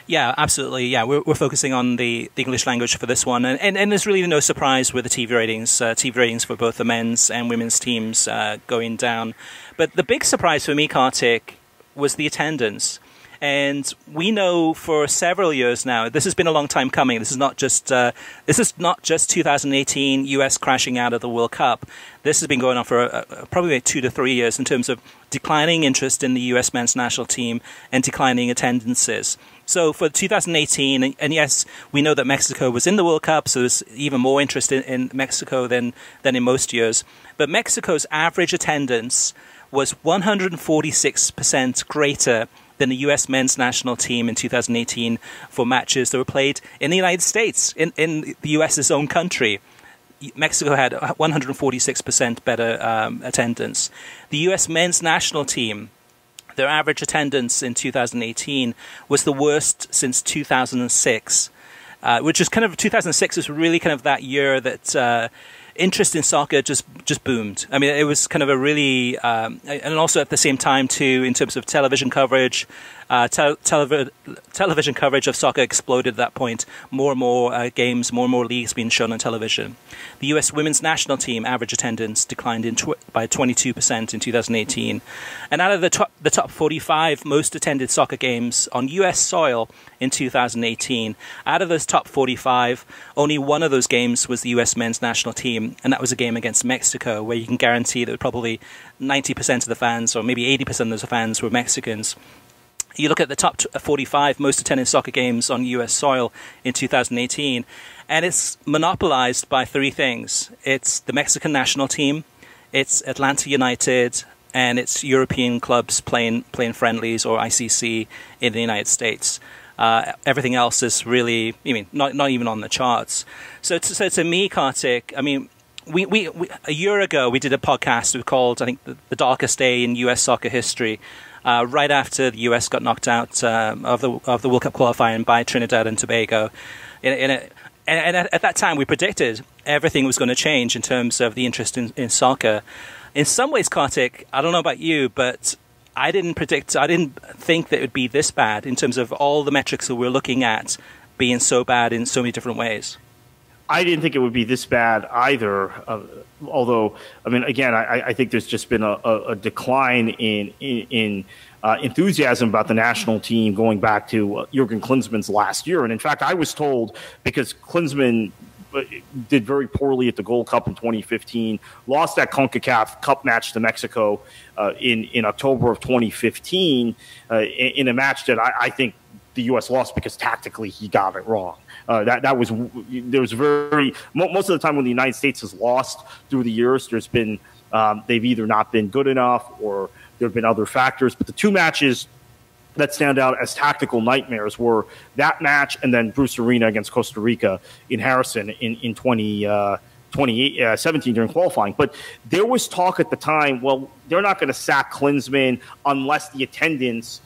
[SPEAKER 1] Yeah, absolutely. Yeah, we're focusing on the English language for this one. And there's really no surprise with the TV ratings. TV ratings for both the men's and women's teams going down. But the big surprise for me, Kartik, was the attendance. And we know for several years now, this has been a long time coming. This is not just 2018 US crashing out of the World Cup. This has been going on for probably 2 to 3 years in terms of declining interest in the US men's national team and declining attendances. So for 2018, and yes, we know that Mexico was in the World Cup, so there's even more interest in Mexico than in most years. But Mexico's average attendance was 146% greater than the U.S. men's national team in 2018 for matches that were played in the United States, in the U.S.'s own country. Mexico had 146% better attendance. The U.S. men's national team, their average attendance in 2018 was the worst since 2006, which is kind of 2006 is really kind of that year that interest in soccer just boomed. I mean, it was kind of a really, and also at the same time too, in terms of television coverage, television coverage of soccer exploded at that point. More and more games, more and more leagues being shown on television. The U.S. women's national team average attendance declined by 22% in 2018. And out of the top 45 most attended soccer games on U.S. soil in 2018, out of those top 45, only one of those games was the U.S. men's national team, and that was a game against Mexico, where you can guarantee that probably 90% of the fans, or maybe 80% of those fans, were Mexicans. You look at the top 45 most attended soccer games on U.S. soil in 2018, and it's monopolized by three things. It's the Mexican national team, it's Atlanta United, and it's European clubs playing friendlies or ICC in the United States. Everything else is really, I mean, not even on the charts. So to me, Kartik, I mean, we a year ago we did a podcast we called, I think, the darkest day in U.S. soccer history. Right after the U.S. got knocked out of the World Cup qualifying by Trinidad and Tobago, and at that time we predicted everything was going to change in terms of the interest in soccer. In some ways, Kartik, I don't know about you, but I didn't think that it would be this bad in terms of all the metrics that we're looking at being so bad in so many different ways.
[SPEAKER 2] I didn't think it would be this bad either. Although, I mean, again, I think there's just been a decline in enthusiasm about the national team going back to Jurgen Klinsmann's last year. And in fact, I was told, because Klinsmann did very poorly at the Gold Cup in 2015, lost that CONCACAF Cup match to Mexico in October of 2015 in a match that I think the U.S. lost because tactically he got it wrong. Most of the time when the United States has lost through the years, there's been they've either not been good enough or there have been other factors. But the two matches that stand out as tactical nightmares were that match and then Bruce Arena against Costa Rica in Harrison in 2017 during qualifying. But there was talk at the time, well, they're not going to sack Klinsmann unless the attendance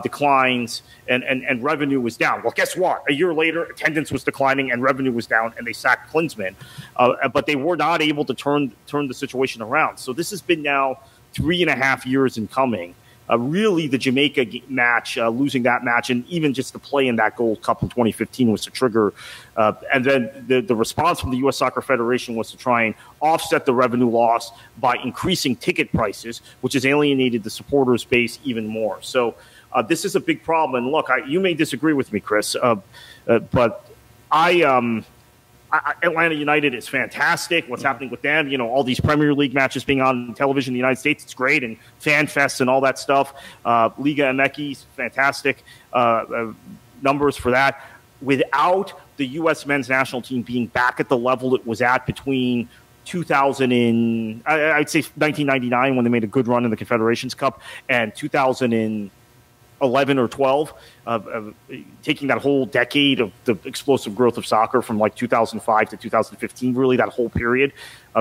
[SPEAKER 2] declines and revenue was down. Well, guess what? A year later, attendance was declining and revenue was down, and they sacked Klinsmann. But they were not able to turn the situation around. So this has been now 3.5 years in coming. Really, the Jamaica match, losing that match, and even just the play in that Gold Cup in 2015 was the trigger. And then the response from the U.S. Soccer Federation was to try and offset the revenue loss by increasing ticket prices, which has alienated the supporters base even more. So this is a big problem. And look, you may disagree with me, Chris, but Atlanta United is fantastic. What's happening with them, all these Premier League matches being on television in the United States, it's great, and fan fests and all that stuff. Liga MX, fantastic numbers for that. Without the U.S. men's national team being back at the level it was at between 2000 and I'd say 1999 when they made a good run in the Confederations Cup and 2011 or 12, taking that whole decade of the explosive growth of soccer from like 2005 to 2015, really that whole period,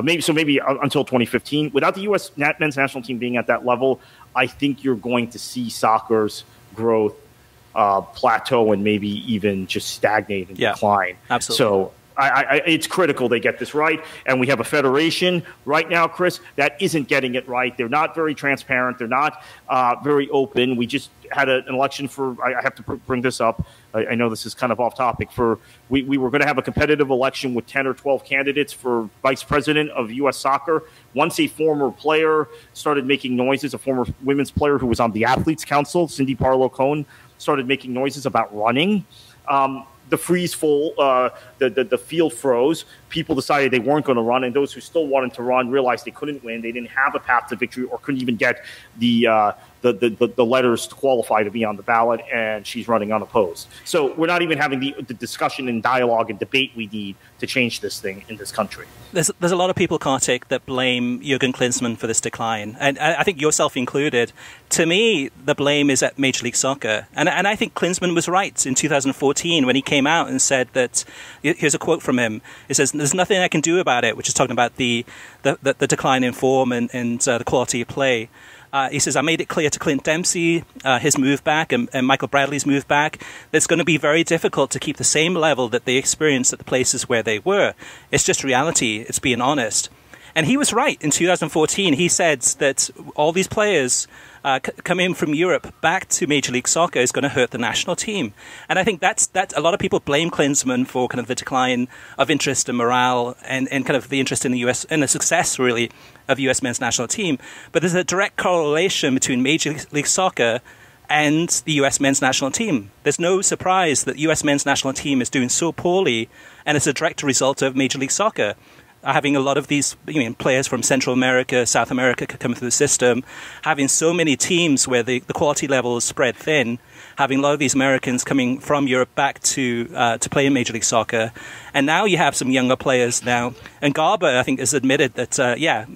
[SPEAKER 2] maybe until 2015. Without the U.S. men's national team being at that level, I think you're going to see soccer's growth plateau and maybe even just stagnate and decline.
[SPEAKER 1] Absolutely.
[SPEAKER 2] So it's critical they get this right. And we have a federation right now, Chris, that isn't getting it right. They're not very transparent. They're not very open. We just had an election for, I have to bring this up. I know this is kind of off topic. We were going to have a competitive election with 10 or 12 candidates for vice president of U.S. soccer. Once a former player started making noises, a former women's player who was on the Athletes Council, Cindy Parlow-Cohn, started making noises about running. The the field froze. People decided they weren't going to run, and those who still wanted to run realized they couldn't win. They didn't have a path to victory or couldn't even get the the letters to qualify to be on the ballot, and she's running unopposed. So we're not even having the discussion and dialogue and debate we need to change this thing in this country.
[SPEAKER 1] There's a lot of people, Kartik, that blame Jurgen Klinsmann for this decline, and I think yourself included. To me, the blame is at Major League Soccer, and I think Klinsmann was right in 2014 when he came out and said that. Here's a quote from him. It says, "There's nothing I can do about it," which is talking about the decline in form and the quality of play. He says, "I made it clear to Clint Dempsey, his move back, and Michael Bradley's move back, that it's going to be very difficult to keep the same level that they experienced at the places where they were. It's just reality. It's being honest." And he was right. In 2014, he said that all these players coming from Europe back to Major League Soccer is going to hurt the national team. And I think that's a lot of people blame Klinsmann for kind of the decline of interest and morale and kind of the interest in the US and the success, really, of US men's national team. But there's a direct correlation between Major League Soccer and the US men's national team. There's no surprise that US men's national team is doing so poorly, and it's a direct result of Major League Soccer. Having a lot of these players from Central America, South America coming through the system, having so many teams where the quality level is spread thin, having a lot of these Americans coming from Europe back to play in Major League Soccer. And now you have some younger players now. And Garber, I think, has admitted that,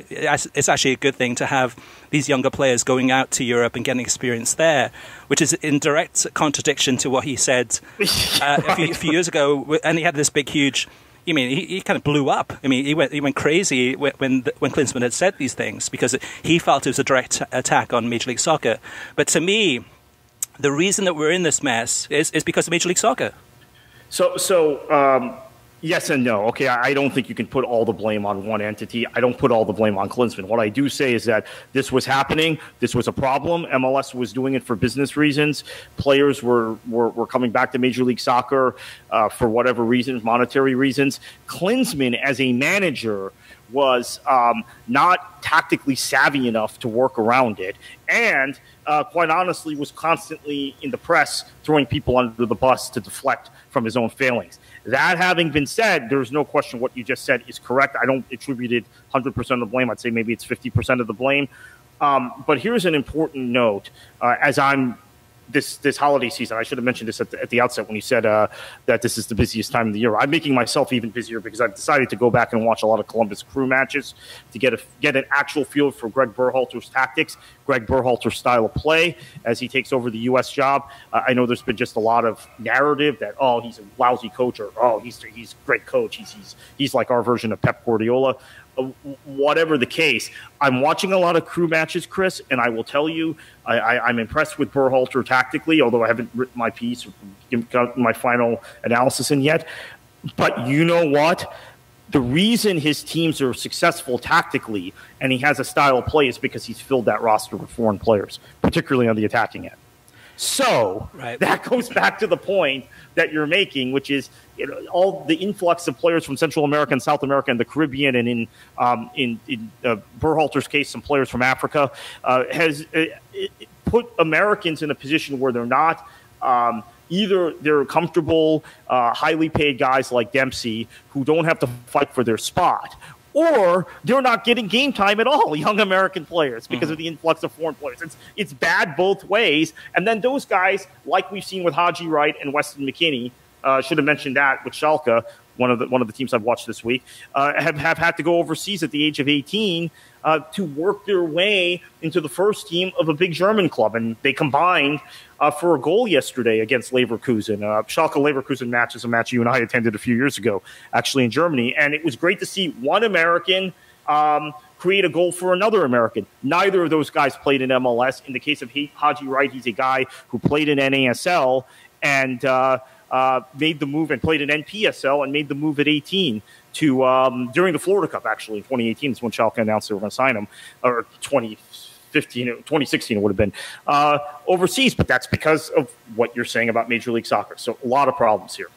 [SPEAKER 1] it's actually a good thing to have these younger players going out to Europe and getting experience there, which is in direct contradiction to what he said a few years ago. And he had this big, huge... he kind of blew up. He went crazy when Klinsmann had said these things because he felt it was a direct attack on Major League Soccer. But to me, the reason that we're in this mess is because of Major League Soccer.
[SPEAKER 2] Yes and no. Okay, I don't think you can put all the blame on one entity. I don't put all the blame on Klinsmann. What I do say is that this was happening. This was a problem. MLS was doing it for business reasons. Players were coming back to Major League Soccer for whatever reasons, monetary reasons. Klinsmann, as a manager, was not tactically savvy enough to work around it, and quite honestly was constantly in the press throwing people under the bus to deflect from his own failings. That having been said, there's no question what you just said is correct. I don't attribute it 100% of the blame. I'd say maybe it's 50% of the blame. But here's an important note. As I'm this holiday season, I should have mentioned this at the outset when you said that this is the busiest time of the year. I'm making myself even busier because I've decided to go back and watch a lot of Columbus Crew matches to get an actual feel for Greg Berhalter's tactics, Greg Berhalter's style of play as he takes over the U.S. job. I know there's been just a lot of narrative that, oh, he's a lousy coach, or, oh, he's a great coach. He's like our version of Pep Guardiola. Whatever the case, I'm watching a lot of Crew matches, Chris, and I will tell you I'm impressed with Berhalter tactically, although I haven't written my piece or got my final analysis in yet. But you know what? The reason his teams are successful tactically and he has a style of play is because he's filled that roster with foreign players, particularly on the attacking end. So that goes back to the point that you're making, which is all the influx of players from Central America and South America and the Caribbean, and in Berhalter's case, some players from Africa, has put Americans in a position where they're not either they're comfortable, highly paid guys like Dempsey who don't have to fight for their spot, or they're not getting game time at all, young American players, because of the influx of foreign players. It's bad both ways. And then those guys, like we've seen with Haji Wright and Weston McKennie, should have mentioned that with Schalke, one of the teams I've watched this week, have had to go overseas at the age of 18 to work their way into the first team of a big German club. And they combined for a goal yesterday against Leverkusen. Schalke-Leverkusen match is a match you and I attended a few years ago, actually, in Germany. And it was great to see one American create a goal for another American. Neither of those guys played in MLS. In the case of Haji Wright, he's a guy who played in NASL and made the move, and played in NPSL and made the move at 18 to during the Florida Cup, actually, in 2018 is when Schalke announced they were going to sign him, or 2016 it would have been, overseas. But that's because of what you're saying about Major League Soccer. So a lot of problems here.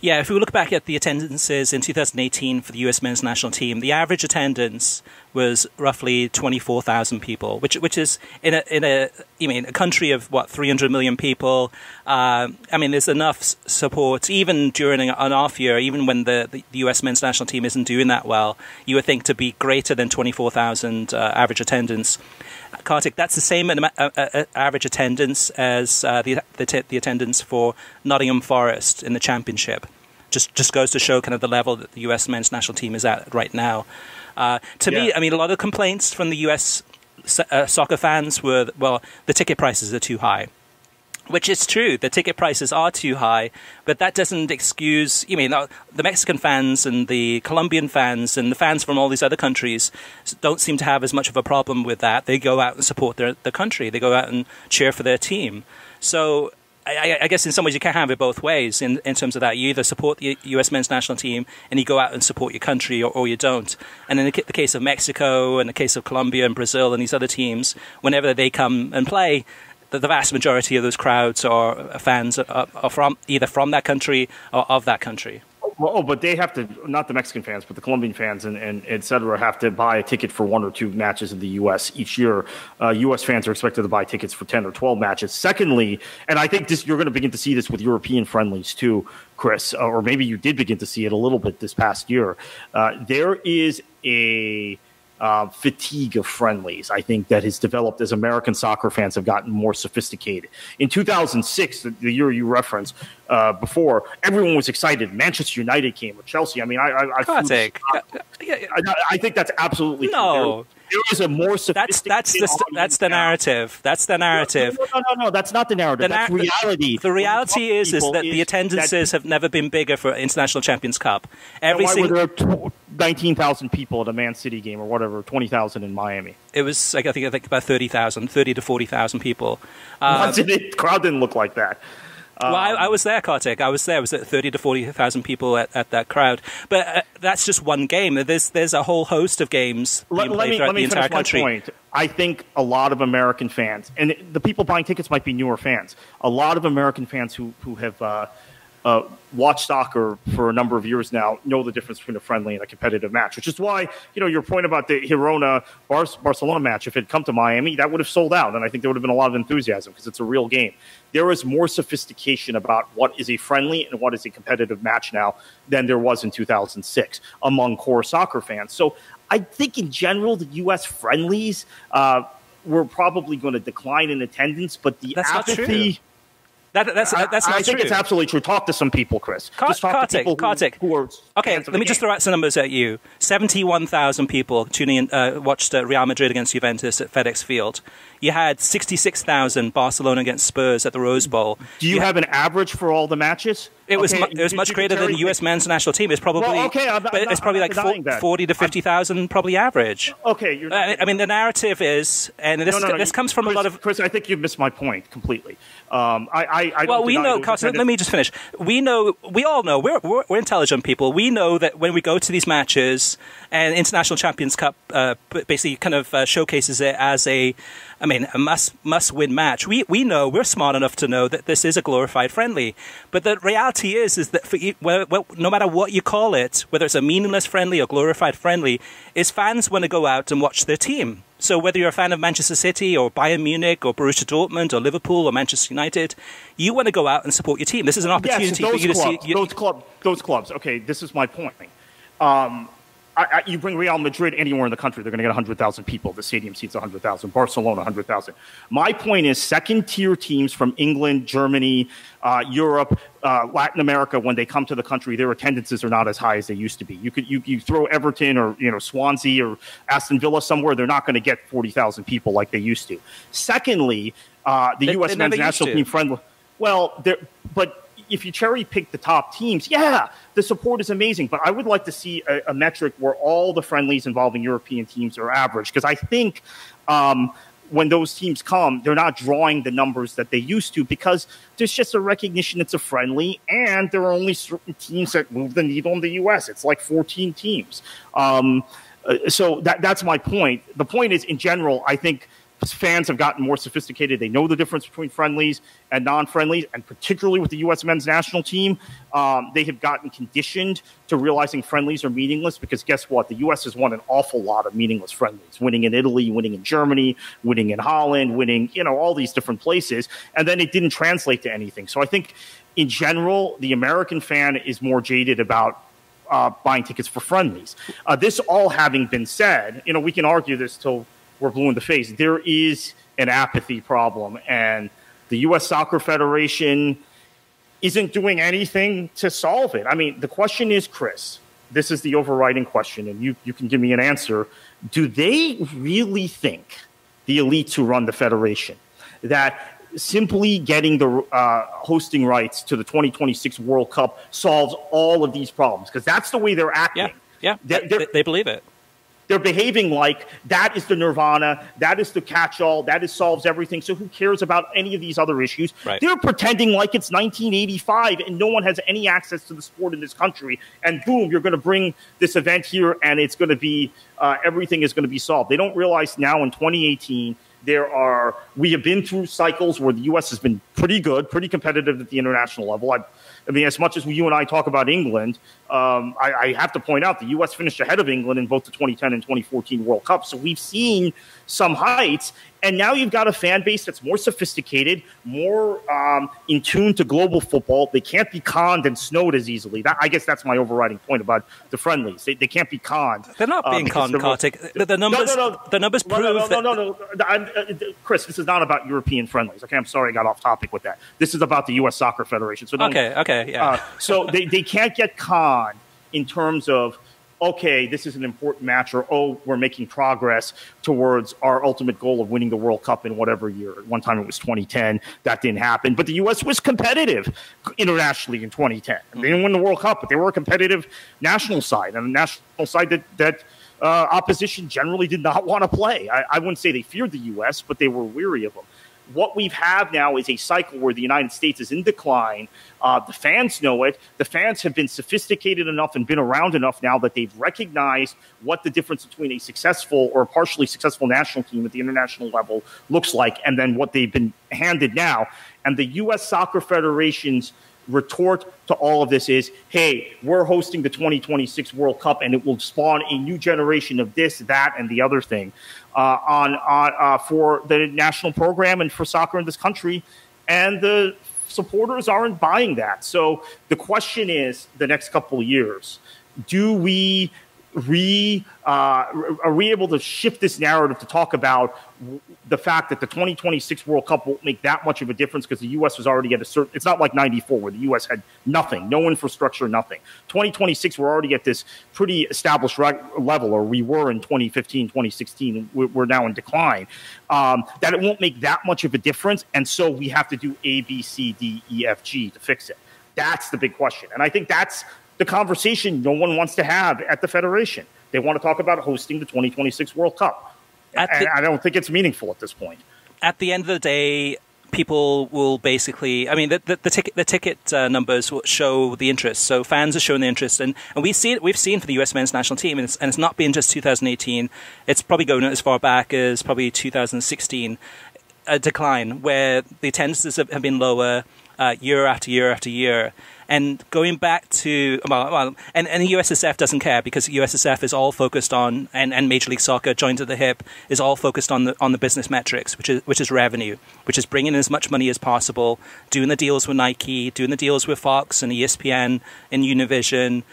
[SPEAKER 1] Yeah, if we look back at the attendances in 2018 for the US men's national team, the average attendance was roughly 24,000 people, which is in a country of what, 300 million people. There's enough support even during an off year, even when the US men's national team isn't doing that well. You would think to be greater than 24,000 average attendance. Kartik, that's the same average attendance as the attendance for Nottingham Forest in the Championship. Just goes to show kind of the level that the US men's national team is at right now. To me, a lot of complaints from the US soccer fans were, well, the ticket prices are too high. Which is true. The ticket prices are too high, but that doesn't excuse... the Mexican fans and the Colombian fans and the fans from all these other countries don't seem to have as much of a problem with that. They go out and support their country. They go out and cheer for their team. So I guess in some ways you can have it both ways in terms of that. You either support the US men's national team and you go out and support your country, or you don't. And in the case of Mexico and the case of Colombia and Brazil and these other teams, whenever they come and play... the vast majority of those crowds are fans are from either from that country or of that country.
[SPEAKER 2] But they have to, not the Mexican fans, but the Colombian fans and et cetera, have to buy a ticket for 1 or 2 matches in the U.S. each year. U.S. fans are expected to buy tickets for 10 or 12 matches. Secondly, and I think you're going to begin to see this with European friendlies too, Chris, or maybe you did begin to see it a little bit this past year. There is a... fatigue of friendlies, I think, that has developed as American soccer fans have gotten more sophisticated. In 2006, the year you referenced before, everyone was excited. Manchester United came, or Chelsea. I think that's absolutely
[SPEAKER 1] no.
[SPEAKER 2] True. There is a more sophisticated...
[SPEAKER 1] That's the narrative. That's the narrative.
[SPEAKER 2] No, that's not the narrative. That's reality.
[SPEAKER 1] The reality is that the attendances have never been bigger for International Champions Cup.
[SPEAKER 2] Were there 19,000 people at a Man City game or whatever, 20,000 in Miami?
[SPEAKER 1] It was, I think about 30,000, 30 to 40,000 people.
[SPEAKER 2] The crowd didn't look like that.
[SPEAKER 1] Well, I was there, Kartik. I was there. I was at 30 to 40,000 people at that crowd. But that's just one game. There's a whole host of games being played throughout the entire country.
[SPEAKER 2] My point. I think a lot of American fans, and the people buying tickets might be newer fans, a lot of American fans who have watched soccer for a number of years now know the difference between a friendly and a competitive match, which is why, your point about the Girona-Barcelona match, if it had come to Miami, that would have sold out, and I think there would have been a lot of enthusiasm because it's a real game. There is more sophistication about what is a friendly and what is a competitive match now than there was in 2006 among core soccer fans. So I think in general, the U.S. friendlies were probably going to decline in attendance, but the apathy... That's not true. I think it's absolutely true. Talk to some people, Chris. Just talk to people who are
[SPEAKER 1] okay, let me just throw out some numbers at you. 71,000 people tuning in, watched Real Madrid against Juventus at FedEx Field. You had 66,000 Barcelona against Spurs at the Rose Bowl.
[SPEAKER 2] Do you have an average for all the matches?
[SPEAKER 1] It was much greater than the U.S. men's national team. It's probably it's probably like 40 to 50,000 probably average.
[SPEAKER 2] Okay,
[SPEAKER 1] the narrative is, and this comes from
[SPEAKER 2] Chris,
[SPEAKER 1] a lot of...
[SPEAKER 2] Chris, I think you've missed my point completely.
[SPEAKER 1] We know, Carson, let me just finish. We all know, we're intelligent people. We know that when we go to these matches, and International Champions Cup basically kind of showcases it as a must-win match. We know, we're smart enough to know that this is a glorified friendly. But the reality is that no matter what you call it, whether it's a meaningless friendly or glorified friendly, is fans want to go out and watch their team. So whether you're a fan of Manchester City or Bayern Munich or Borussia Dortmund or Liverpool or Manchester United, you want to go out and support your team. This is an opportunity for you to see...
[SPEAKER 2] Those clubs. Okay, this is my point. You bring Real Madrid anywhere in the country, they're going to get 100,000 people. The stadium seats 100,000. Barcelona, 100,000. My point is second-tier teams from England, Germany, Europe, Latin America, when they come to the country, their attendances are not as high as they used to be. You throw Everton or Swansea or Aston Villa somewhere, they're not going to get 40,000 people like they used to. Secondly, the U.S. men's national team friendly. Well, but if you cherry pick the top teams, the support is amazing. But I would like to see a metric where all the friendlies involving European teams are average, because I think when those teams come, they're not drawing the numbers that they used to, because there's just a recognition it's a friendly, and there are only certain teams that move the needle in the U.S. It's like 14 teams. So that's my point. The point is, in general, I think fans have gotten more sophisticated. They know the difference between friendlies and non-friendlies, and particularly with the U.S. men's national team, they have gotten conditioned to realizing friendlies are meaningless because guess what? The U.S. has won an awful lot of meaningless friendlies, winning in Italy, winning in Germany, winning in Holland, winning, all these different places, and then it didn't translate to anything. So I think in general, the American fan is more jaded about buying tickets for friendlies. This all having been said, we can argue this till we're blue in the face. There is an apathy problem, and the U.S. Soccer Federation isn't doing anything to solve it. I mean, the question is, Chris, this is the overriding question, and you can give me an answer. Do they really think, the elites who run the federation, that simply getting the hosting rights to the 2026 World Cup solves all of these problems? Because that's the way they're acting.
[SPEAKER 1] Yeah, they believe it.
[SPEAKER 2] They're behaving like that is the nirvana, that is the catch-all, that solves everything. So who cares about any of these other issues?
[SPEAKER 1] Right.
[SPEAKER 2] They're pretending like it's 1985 and no one has any access to the sport in this country. And boom, you're going to bring this event here and it's going to be everything is going to be solved. They don't realize now in 2018 we have been through cycles where the U.S. has been pretty good, pretty competitive at the international level. I mean, as much as you and I talk about England, I have to point out the U.S. finished ahead of England in both the 2010 and 2014 World Cup. So we've seen some heights. And now you've got a fan base that's more sophisticated, more in tune to global football. They can't be conned and snowed as easily. I guess that's my overriding point about the friendlies. They can't be conned.
[SPEAKER 1] They're not being conned, Kartik. The numbers prove that...
[SPEAKER 2] Chris, this is not about European friendlies. Okay, I'm sorry I got off topic with that. This is about the U.S. Soccer Federation. So
[SPEAKER 1] okay, yeah.
[SPEAKER 2] So they can't get conned in terms of, okay, this is an important match, or, oh, we're making progress towards our ultimate goal of winning the World Cup in whatever year. At one time it was 2010. That didn't happen. But the U.S. was competitive internationally in 2010. They didn't win the World Cup, but they were a competitive national side, and a national side that opposition generally did not want to play. I wouldn't say they feared the U.S., but they were weary of them. What we have now is a cycle where the United States is in decline. The fans know it. The fans have been sophisticated enough and been around enough now that they've recognized what the difference between a successful or partially successful national team at the international level looks like, and then what they've been handed now. And the U.S. Soccer Federation's retort to all of this is, hey, we're hosting the 2026 World Cup, and it will spawn a new generation of this, that, and the other thing for the national program and for soccer in this country. And the supporters aren't buying that. So the question is, the next couple of years, are we able to shift this narrative to talk about the fact that the 2026 World Cup won't make that much of a difference because the U.S. was already at a certain – it's not like 94 where the U.S. had nothing, no infrastructure, nothing. 2026, we're already at this pretty established level, or we were in 2015, 2016, and we're now in decline, that it won't make that much of a difference, and so we have to do A, B, C, D, E, F, G to fix it. That's the big question. And I think that's the conversation no one wants to have at the Federation. They want to talk about hosting the 2026 World Cup. I don't think it's meaningful at this point. At
[SPEAKER 1] the end of the day, people will basically, I mean, the ticket numbers will show the interest. So fans are showing the interest, and we've seen for the U.S. men's national team, and it's not been just 2018. It's probably going as far back as probably 2016, a decline where the attendances have been lower year after year after year. And going back to, and the USSF doesn't care, because USSF is all focused on, and Major League Soccer, joined at the hip, is all focused on the business metrics, which is revenue, which is bringing in as much money as possible, doing the deals with Nike, doing the deals with Fox and ESPN and Univision,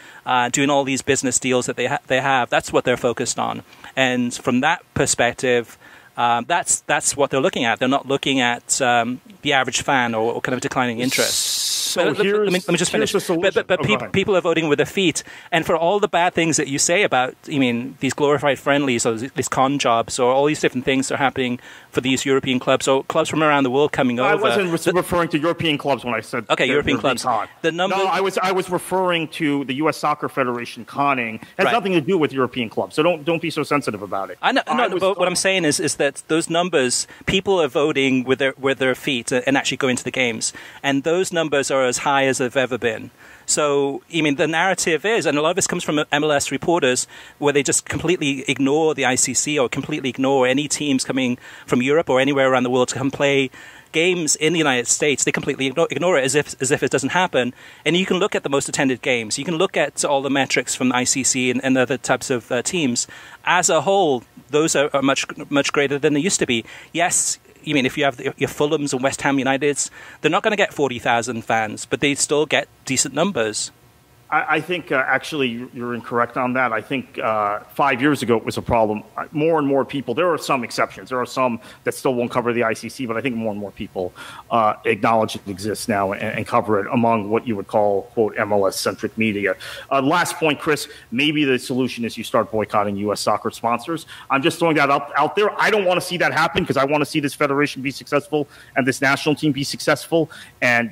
[SPEAKER 1] doing all these business deals that they have. That's what they're focused on. And from that perspective, that's what they're looking at. They're not looking at the average fan or kind of declining interest.
[SPEAKER 2] So
[SPEAKER 1] let me just finish. But people are voting with their feet. And for all the bad things that you say about, these glorified friendlies or these con jobs or all these different things that are happening for these European clubs or clubs from around the world coming over.
[SPEAKER 2] I wasn't referring to European clubs when I said
[SPEAKER 1] European clubs.
[SPEAKER 2] No, I was referring to the U.S. Soccer Federation conning. It has nothing to do with European clubs. So don't be so sensitive about it.
[SPEAKER 1] I know, but what I'm saying is that those numbers, people are voting with their feet and actually going to the games, and those numbers are as high as they've ever been. So, I mean, the narrative is, and a lot of this comes from MLS reporters, where they just completely ignore the ICC or completely ignore any teams coming from Europe or anywhere around the world to come play games in the United States. They completely ignore it as if it doesn't happen. And you can look at the most attended games. You can look at all the metrics from the ICC and other types of teams. As a whole, those are much greater than they used to be. Yes, you mean if you have your Fulhams and West Ham Uniteds, they're not going to get 40,000 fans, but they still get decent numbers.
[SPEAKER 2] I think actually you're incorrect on that. I think 5 years ago it was a problem. More and more people, there are some exceptions. There are some that still won't cover the ICC, but I think more and more people acknowledge it exists now and cover it among what you would call, quote, MLS-centric media. Last point, Chris, maybe the solution is you start boycotting U.S. soccer sponsors. I'm just throwing that out there. I don't want to see that happen because I want to see this federation be successful and this national team be successful and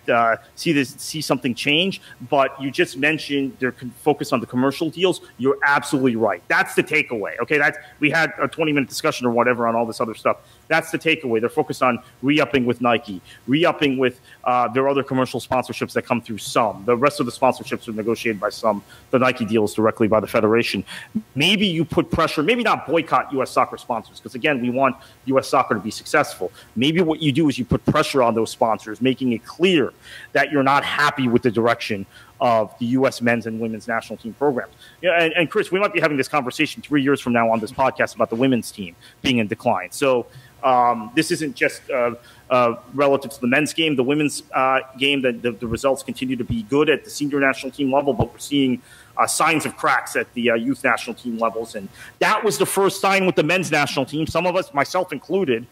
[SPEAKER 2] see something change. But you just mentioned they're focused on the commercial deals. You're absolutely right. That's the takeaway. Okay, we had a 20-minute discussion or whatever on all this other stuff. That's the takeaway. They're focused on re-upping with Nike, re-upping with their other commercial sponsorships that come through some. The rest of the sponsorships are negotiated by some. The Nike deal is directly by the federation. Maybe you put pressure, maybe not boycott U.S. soccer sponsors, because, again, we want U.S. soccer to be successful. Maybe what you do is you put pressure on those sponsors, making it clear that you're not happy with the direction of the U.S. men's and women's national team programs. Yeah, and Chris, we might be having this conversation 3 years from now on this podcast about the women's team being in decline. So this isn't just relative to the men's game. The women's game, the results continue to be good at the senior national team level, but we're seeing signs of cracks at the youth national team levels. And that was the first sign with the men's national team. Some of us, myself included,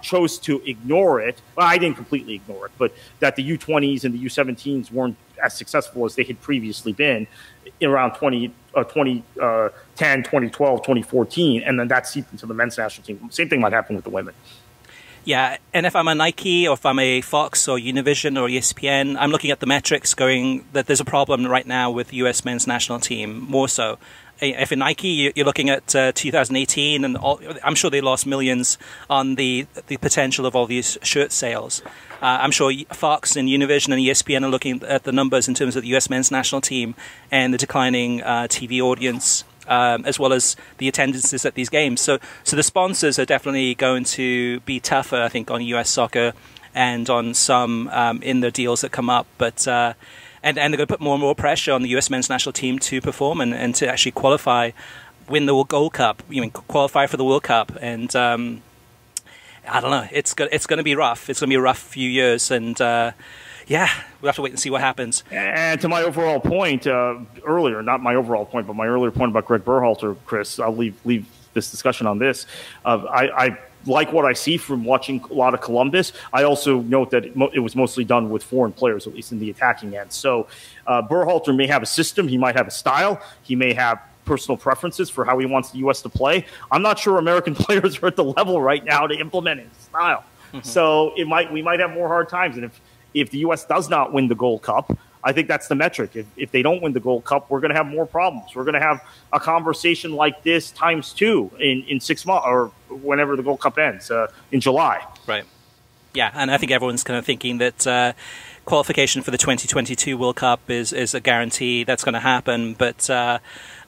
[SPEAKER 2] chose to ignore it. Well, I didn't completely ignore it, but that the U20s and the U17s weren't as successful as they had previously been in around 2010, 2012, 2014, and then that seeped into the men's national team. Same thing might happen with the women.
[SPEAKER 1] Yeah, and if I'm a Nike or if I'm a Fox or Univision or ESPN, I'm looking at the metrics going that there's a problem right now with the U.S. men's national team, more so. If in Nike, you're looking at 2018, and I'm sure they lost millions on the potential of all these shirt sales. I'm sure Fox and Univision and ESPN are looking at the numbers in terms of the U.S. men's national team and the declining TV audience, as well as the attendances at these games. So the sponsors are definitely going to be tougher, I think, on U.S. soccer and on some in the deals that come up. But and they're going to put more and more pressure on the U.S. men's national team to perform and to actually qualify, win the Gold Cup, qualify for the World Cup. And I don't know, it's going to be rough. It's going to be a rough few years. And yeah, we'll have to wait and see what happens.
[SPEAKER 2] And to my overall point earlier, not my overall point, but my earlier point about Greg Berhalter, Chris, I'll leave this discussion on this. I like what I see from watching a lot of Columbus. I also note that it was mostly done with foreign players, at least in the attacking end. So Berhalter may have a system. He might have a style. He may have personal preferences for how he wants the U.S. to play. I'm not sure American players are at the level right now to implement his style. Mm-hmm. So we might have more hard times. And if the U.S. does not win the Gold Cup, I think that's the metric. If they don't win the Gold Cup, we're going to have more problems. We're going to have a conversation like this times two in 6 months or whenever the Gold Cup ends, in July.
[SPEAKER 1] Right. Yeah, and I think everyone's kind of thinking that qualification for the 2022 World Cup is a guarantee that's going to happen. But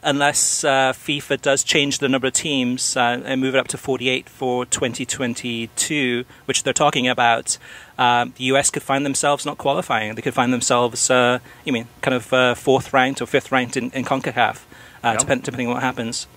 [SPEAKER 1] unless FIFA does change the number of teams and move it up to 48 for 2022, which they're talking about, the US could find themselves not qualifying. They could find themselves, fourth ranked or fifth ranked in CONCACAF, depending on what happens.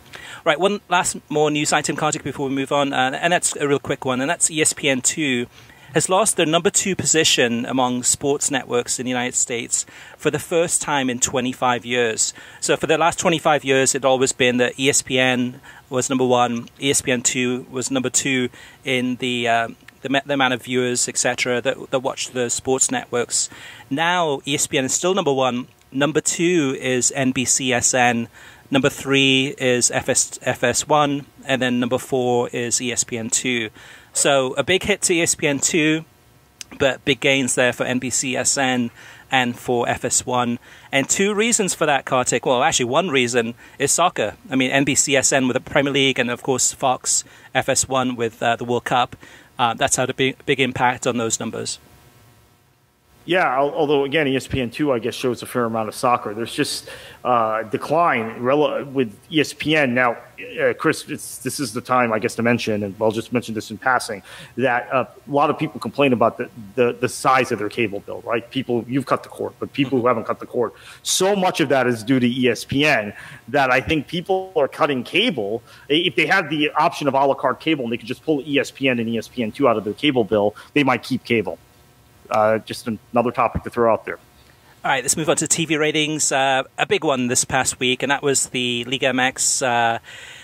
[SPEAKER 1] Right, one last more news item, Kartik, before we move on, and that's a real quick one, and that's ESPN2 has lost their number 2 position among sports networks in the United States for the first time in 25 years. So for the last 25 years, it always been that ESPN was number 1, ESPN2 was number 2 in the amount of viewers, etc., that watch the sports networks. Now, ESPN is still number 1. Number 2 is NBCSN. Number 3 is FS1. And then number 4 is ESPN2. So a big hit to ESPN2, but big gains there for NBCSN and for FS1. And 2 reasons for that, Kartik. Well, actually, one reason is soccer. I mean, NBCSN with the Premier League and, of course, Fox, FS1 with the World Cup. That's had a big impact on those numbers.
[SPEAKER 2] Yeah, although again, ESPN2, I guess, shows a fair amount of soccer. There's just decline with ESPN. Now, Chris, this is the time, I guess, to mention, and I'll just mention this in passing, that a lot of people complain about the size of their cable bill, right? People, you've cut the cord, but people who haven't cut the cord. So much of that is due to ESPN that I think people are cutting cable. If they had the option of a la carte cable and they could just pull ESPN and ESPN2 out of their cable bill, they might keep cable. Just another topic to throw out there.
[SPEAKER 1] All right, let's move on to TV ratings. A big one this past week, and that was the Liga MX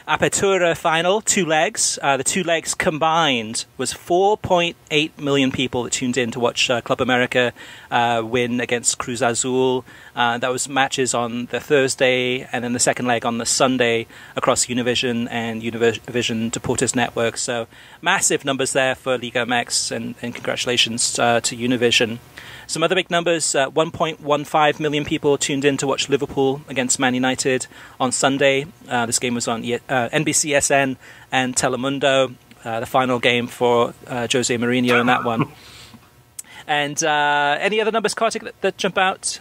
[SPEAKER 1] Apertura final, 2 legs. The 2 legs combined was 4.8 million people that tuned in to watch Club America win against Cruz Azul. That was matches on the Thursday, and then the second leg on the Sunday across Univision and Univision Deportes network. So massive numbers there for Liga MX, and congratulations to Univision. Some other big numbers, 1.15 million people tuned in to watch Liverpool against Man United on Sunday. This game was on NBCSN and Telemundo, the final game for Jose Mourinho in that one. And any other numbers, Kartik, that jump out?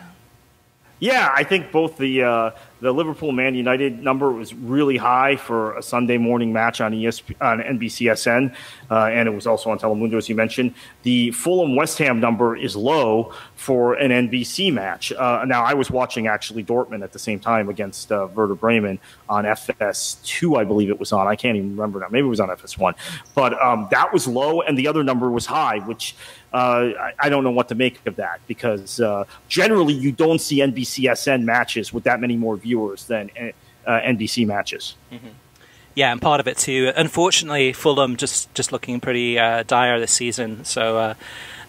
[SPEAKER 2] Yeah, I think both the Liverpool-Man United number was really high for a Sunday morning match on NBCSN, and it was also on Telemundo, as you mentioned. The Fulham-West Ham number is low for an NBC match. Now, I was watching, actually, Dortmund at the same time against Werder Bremen on FS2, I believe it was on. I can't even remember now. Maybe it was on FS1. But that was low, and the other number was high, which I don't know what to make of that, because generally you don't see NBCSN matches with that many more viewers than NBC matches. Mm-hmm.
[SPEAKER 1] Yeah, and part of it too. Unfortunately, Fulham just looking pretty dire this season. So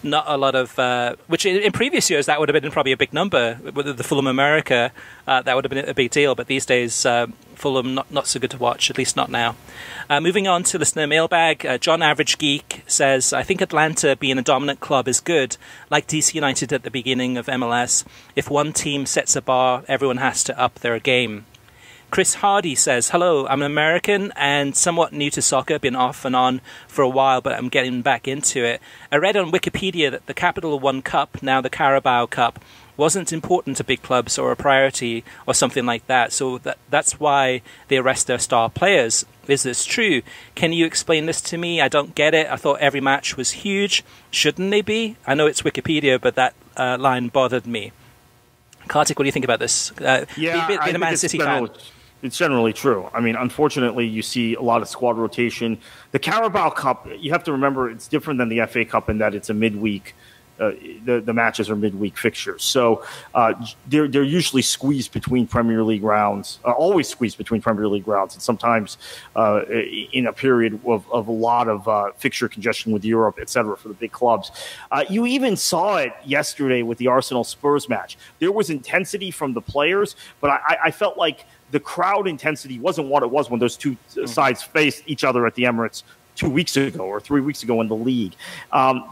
[SPEAKER 1] not a lot of which in previous years that would have been probably a big number with the Fulham America. That would have been a big deal. But these days, Fulham not so good to watch. At least not now. Moving on to listener mailbag, John Average Geek says, I think Atlanta being a dominant club is good, like DC United at the beginning of MLS. If one team sets a bar, everyone has to up their game. Chris Hardy says, hello, I'm an American and somewhat new to soccer, been off and on for a while, but I'm getting back into it. I read on Wikipedia that the Capital One Cup, now the Carabao Cup, wasn't important to big clubs or a priority or something like that, so that's why they arrest their star players. Is this true? Can you explain this to me? I don't get it. I thought every match was huge. Shouldn't they be? I know it's Wikipedia, but that line bothered me. Kartik, what do you think about this? Being a Man City fan.
[SPEAKER 2] It's generally true. I mean, unfortunately, you see a lot of squad rotation. The Carabao Cup, you have to remember, it's different than the FA Cup in that it's a midweek. The matches are midweek fixtures. So they're usually squeezed between Premier League rounds, always squeezed between Premier League rounds, and sometimes in a period of a lot of fixture congestion with Europe, et cetera, for the big clubs. You even saw it yesterday with the Arsenal-Spurs match. There was intensity from the players, but I felt like the crowd intensity wasn't what it was when those two sides faced each other at the Emirates 2 weeks ago or 3 weeks ago in the league.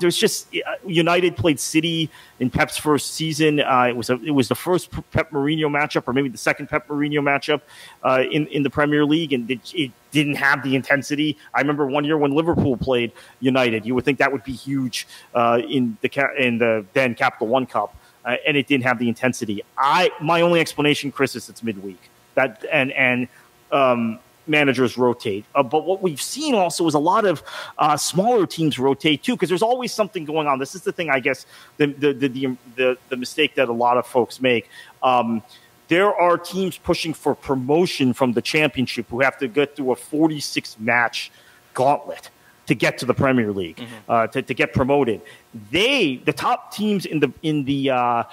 [SPEAKER 2] There's just United played City in Pep's first season. It was the first Pep Mourinho matchup, or maybe the second Pep Mourinho matchup in the Premier League, and it didn't have the intensity. I remember one year when Liverpool played United. You would think that would be huge in the then Capital One Cup, and it didn't have the intensity. My only explanation, Chris, is it's midweek. That and managers rotate. But what we've seen also is a lot of smaller teams rotate too, because there's always something going on. This is the thing, I guess, the mistake that a lot of folks make. There are teams pushing for promotion from the championship who have to get through a 46-match gauntlet to get to the Premier League, to get promoted. The top teams in the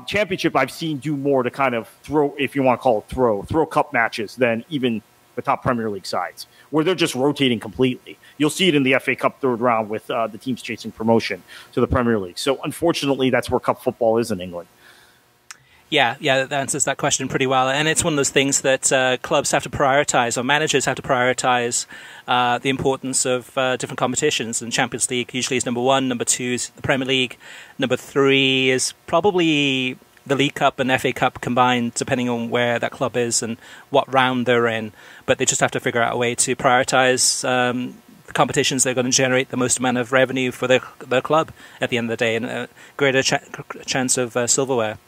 [SPEAKER 2] championship I've seen do more to kind of throw, if you want to call it throw cup matches than even the top Premier League sides, where they're just rotating completely. You'll see it in the FA Cup third round with the teams chasing promotion to the Premier League. So unfortunately, that's where cup football is in England.
[SPEAKER 1] Yeah, that answers that question pretty well. And it's one of those things that clubs have to prioritize, or managers have to prioritize the importance of different competitions. And Champions League usually is number one, number two is the Premier League, number three is probably the League Cup and FA Cup combined, depending on where that club is and what round they're in. But they just have to figure out a way to prioritize the competitions that are going to generate the most amount of revenue for their club at the end of the day, and a greater chance of silverware.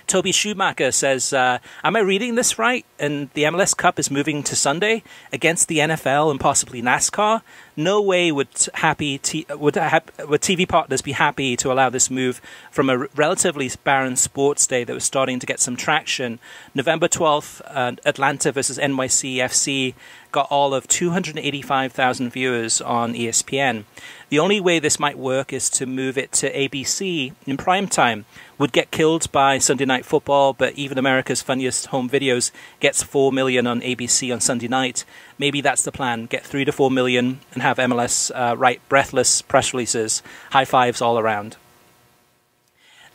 [SPEAKER 1] Toby Schumacher says, am I reading this right? And the MLS Cup is moving to Sunday against the NFL and possibly NASCAR? No way would TV partners be happy to allow this move from a relatively barren sports day that was starting to get some traction. November 12th, Atlanta versus NYC FC got all of 285,000 viewers on ESPN. The only way this might work is to move it to ABC in prime time. Would get killed by Sunday Night Football, but even America's Funniest Home Videos gets 4 million on ABC on Sunday night. Maybe that's the plan. Get 3 to 4 million and have MLS write breathless press releases. High fives all around.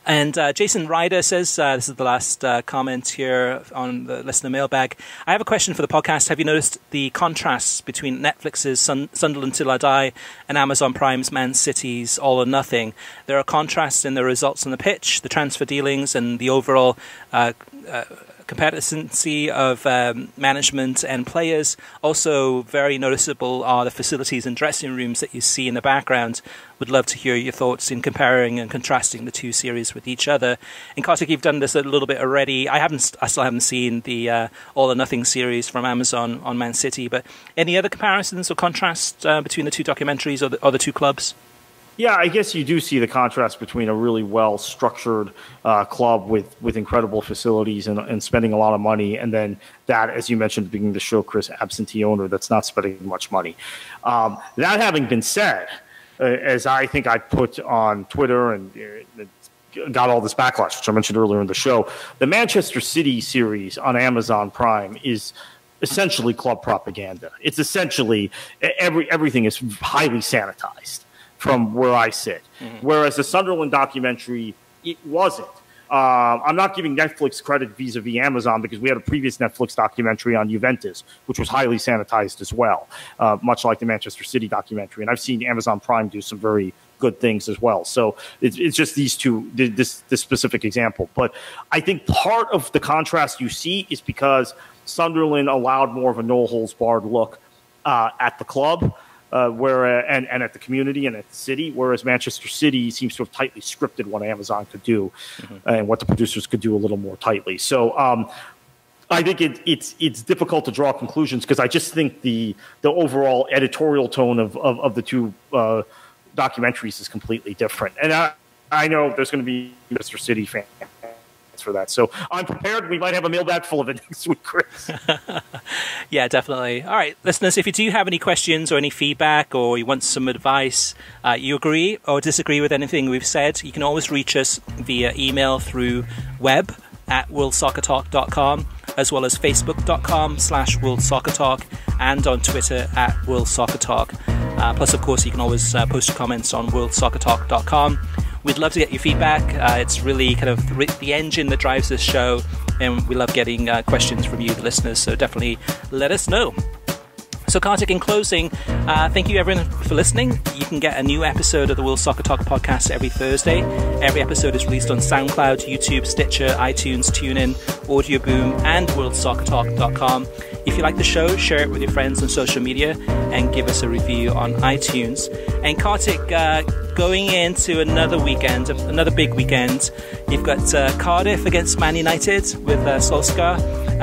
[SPEAKER 1] And Jason Ryder says, this is the last comment here on the listener mailbag. I have a question for the podcast. Have you noticed the contrasts between Netflix's Sunderland Till I Die and Amazon Prime's Man City's All or Nothing? There are contrasts in the results on the pitch, the transfer dealings, and the overall competency of management and players. Also very noticeable are the facilities and dressing rooms that you see in the background. Would love to hear your thoughts in comparing and contrasting the two series with each other. And Kartik, you've done this a little bit already. I still haven't seen the All or Nothing series from Amazon on Man City, but any other comparisons or contrasts between the two documentaries or the two clubs?
[SPEAKER 2] Yeah, I guess you do see the contrast between a really well-structured club with incredible facilities and spending a lot of money, and then that, as you mentioned at the beginning of the show, Chris, absentee owner that's not spending much money. That having been said, as I think I put on Twitter and got all this backlash, which I mentioned earlier in the show, the Manchester City series on Amazon Prime is essentially club propaganda. It's essentially everything is highly sanitized from where I sit. Mm-hmm. Whereas the Sunderland documentary, it wasn't. I'm not giving Netflix credit vis-a-vis Amazon because we had a previous Netflix documentary on Juventus, which was highly sanitized as well, much like the Manchester City documentary. And I've seen Amazon Prime do some very good things as well. So it's just these two, this specific example. But I think part of the contrast you see is because Sunderland allowed more of a no-holds-barred look at the club, and at the community and at the city, whereas Manchester City seems to have tightly scripted what Amazon could do, and what the producers could do a little more tightly. So I think it's difficult to draw conclusions because I just think the overall editorial tone of the two documentaries is completely different. And I know there's going to be Manchester City fans for that. So I'm prepared. We might have a mailbag full of it next week, Chris.
[SPEAKER 1] Yeah, definitely. All right, listeners, if you do have any questions or any feedback or you want some advice, you agree or disagree with anything we've said, you can always reach us via email through web at worldsoccertalk.com, as well as facebook.com/worldsoccertalk and on Twitter at worldsoccertalk. Plus, of course, you can always post your comments on worldsoccertalk.com. We'd love to get your feedback. It's really kind of the engine that drives this show, and we love getting questions from you, the listeners, so definitely let us know. So, Kartik, in closing, thank you everyone for listening. You can get a new episode of the World Soccer Talk podcast every Thursday. Every episode is released on SoundCloud, YouTube, Stitcher, iTunes, TuneIn, Audio Boom, and worldsoccertalk.com. If you like the show, share it with your friends on social media and give us a review on iTunes. And Kartik, going into another weekend, another big weekend, you've got Cardiff against Man United with Solskjaer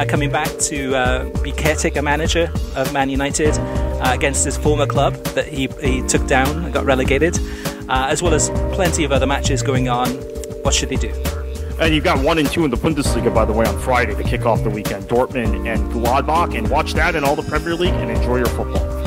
[SPEAKER 1] coming back to be caretaker manager of Man United against his former club that he took down and got relegated, as well as plenty of other matches going on. What should they do?
[SPEAKER 2] And you've got 1 and 2 in the Bundesliga, by the way, on Friday to kick off the weekend. Dortmund and Gladbach. And watch that in all the Premier League and enjoy your football.